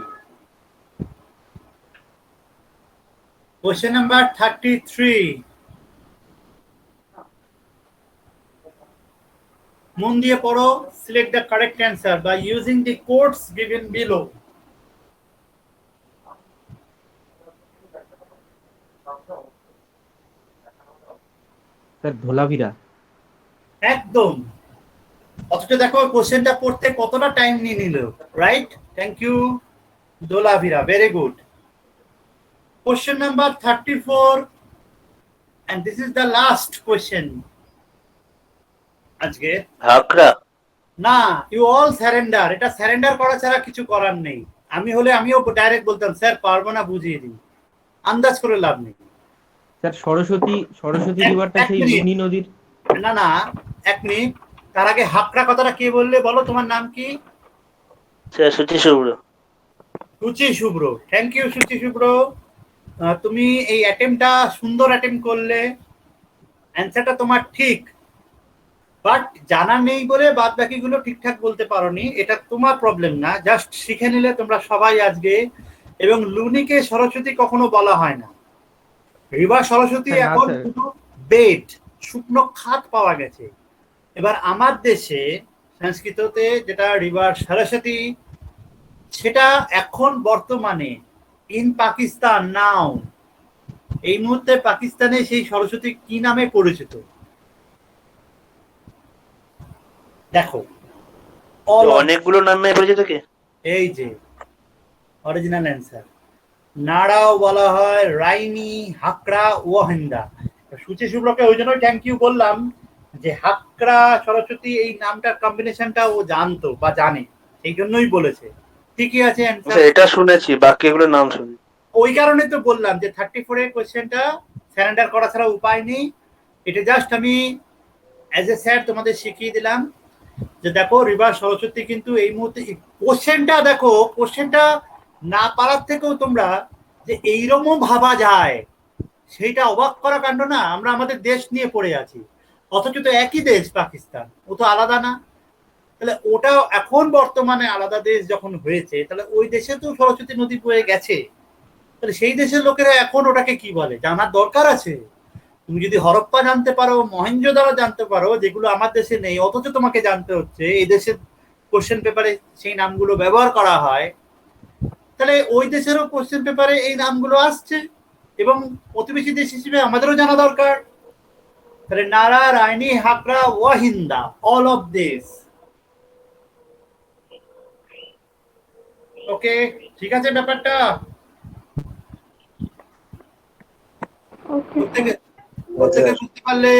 কোশ্চেন নাম্বার 33, মন দিয়ে পড়ো। Select the correct answer by using the codes given below. Sir Dholavira. একদম। অথচ দেখো কোশ্চেনটা পড়তে কতটা টাইম নিয়ে নিল, right? Thank you Dholavira, very good. Question number 34 and this is the last question আজকে। হাকরা। না, ইউ অল স্যারেন্ডার। এটা স্যারেন্ডার করা ছাড়া কিছু করার নেই। আমি হলে আমিও ডাইরেক্ট বলতাম স্যার পারবো না, বুঝিয়ে দিন, আন্দাজ করে লাভ নেই। স্যার সরস্বতী রিভারটা সেই লুনি নদীর। না না, এক মিনিট, তার আগে হাকরা কথাটা কে বললে বলো? তোমার নাম কি? Sir Suchi Shubhra. Suchi Shubhra, thank you Suchi Shubhra. তুমি এই অ্যাটেম্পটা সুন্দর অ্যাটেম্প করলে, অ্যান্সারটা তোমার ঠিক, বাট জানা নেই বলে বাদ বাকিগুলো ঠিকঠাক বলতে পারোনি। এটা তোমার প্রবলেম না, জাস্ট শিখে নিলে তোমরা সবাই আজকে। এবং লুনিকে সরস্বতী কখনো বলা হয় না, রিভার সরস্বতী হ্যাঁ, না এখন স্যার। শুধু বেড, শুকনো খাত পাওয়া গেছে। এবার আমার দেশে সংস্কৃততে যেটা রিভার সরস্বতী, সেটা এখন বর্তমানে ইন পাকিস্তান নাও, এই মুহূর্তে পাকিস্তানে সেই সরস্বতী কি নামে পরিচিত দেখো। অনেকগুলো নামে পরিচিত কি? এই যে অরিজিনাল অ্যান্সার, নাড়াও বলা হয়, রাইনি, হাকরা, ওয়াহিন্দা। সুচি শুভ্রকে ওই জন্য থ্যাংক ইউ বললাম যে হাকরা সরস্বতী এই নামটার কম্বিনেশনটা ও জানতো বা জানে, সেই জন্যই বলেছে। ঠিকই আছে অ্যান্সার। এটা শুনেছি, বাকিগুলোর নাম শুনি। ওই কারণে তো বললাম যে 34 এর কোশ্চেনটা স্যারেন্ডার করা ছাড়া উপায় নেই। এটা জাস্ট আমি অ্যাজ এ স্যার তোমাদের শিখিয়ে দিলাম যে দেখো রিভার সরস্বতী কিন্তু এই মুহূর্তে কোশ্চেনটা দেখো, কোশ্চেনটা না পারার থেকেও তোমরা যে এইরকম ভাবা যায়, সেইটা অবাক করা কাণ্ড না? আমরা আমাদের দেশ নিয়ে পড়ে আছি, অথচ তো একই দেশ পাকিস্তান, ও তো আলাদা না। তাহলে ওটা এখন বর্তমানে আলাদা দেশ যখন হয়েছে, তাহলে ওই দেশে তো সরস্বতী নদী বয়ে গেছে, তাহলে সেই দেশের লোকেরা এখন ওটাকে কি বলে জানার দরকার আছে। তুমি যদি হরপ্পা জানতে পারো, মহেঞ্জোদারো জানতে পারো, যেগুলো আমার দেশে নেই, অথচ তোমাকে জানতে হচ্ছে এই দেশের কোশ্চেন পেপারে সেই নামগুলো ব্যবহার করা হয়, তাহলে ওই দেশেরও কোশ্চেন পেপারে এই নামগুলো আসছে, এবং প্রতিবেশী দেশ হিসেবে আমাদেরও জানা দরকার। তাহলে নারা, রাইনি, হাকরা, ওয়াহিন্দা, অল অফ দিস। ওকে, ঠিক আছে ব্যাপারটা? ওকে প্রত্যেকে বুঝতে পারলে?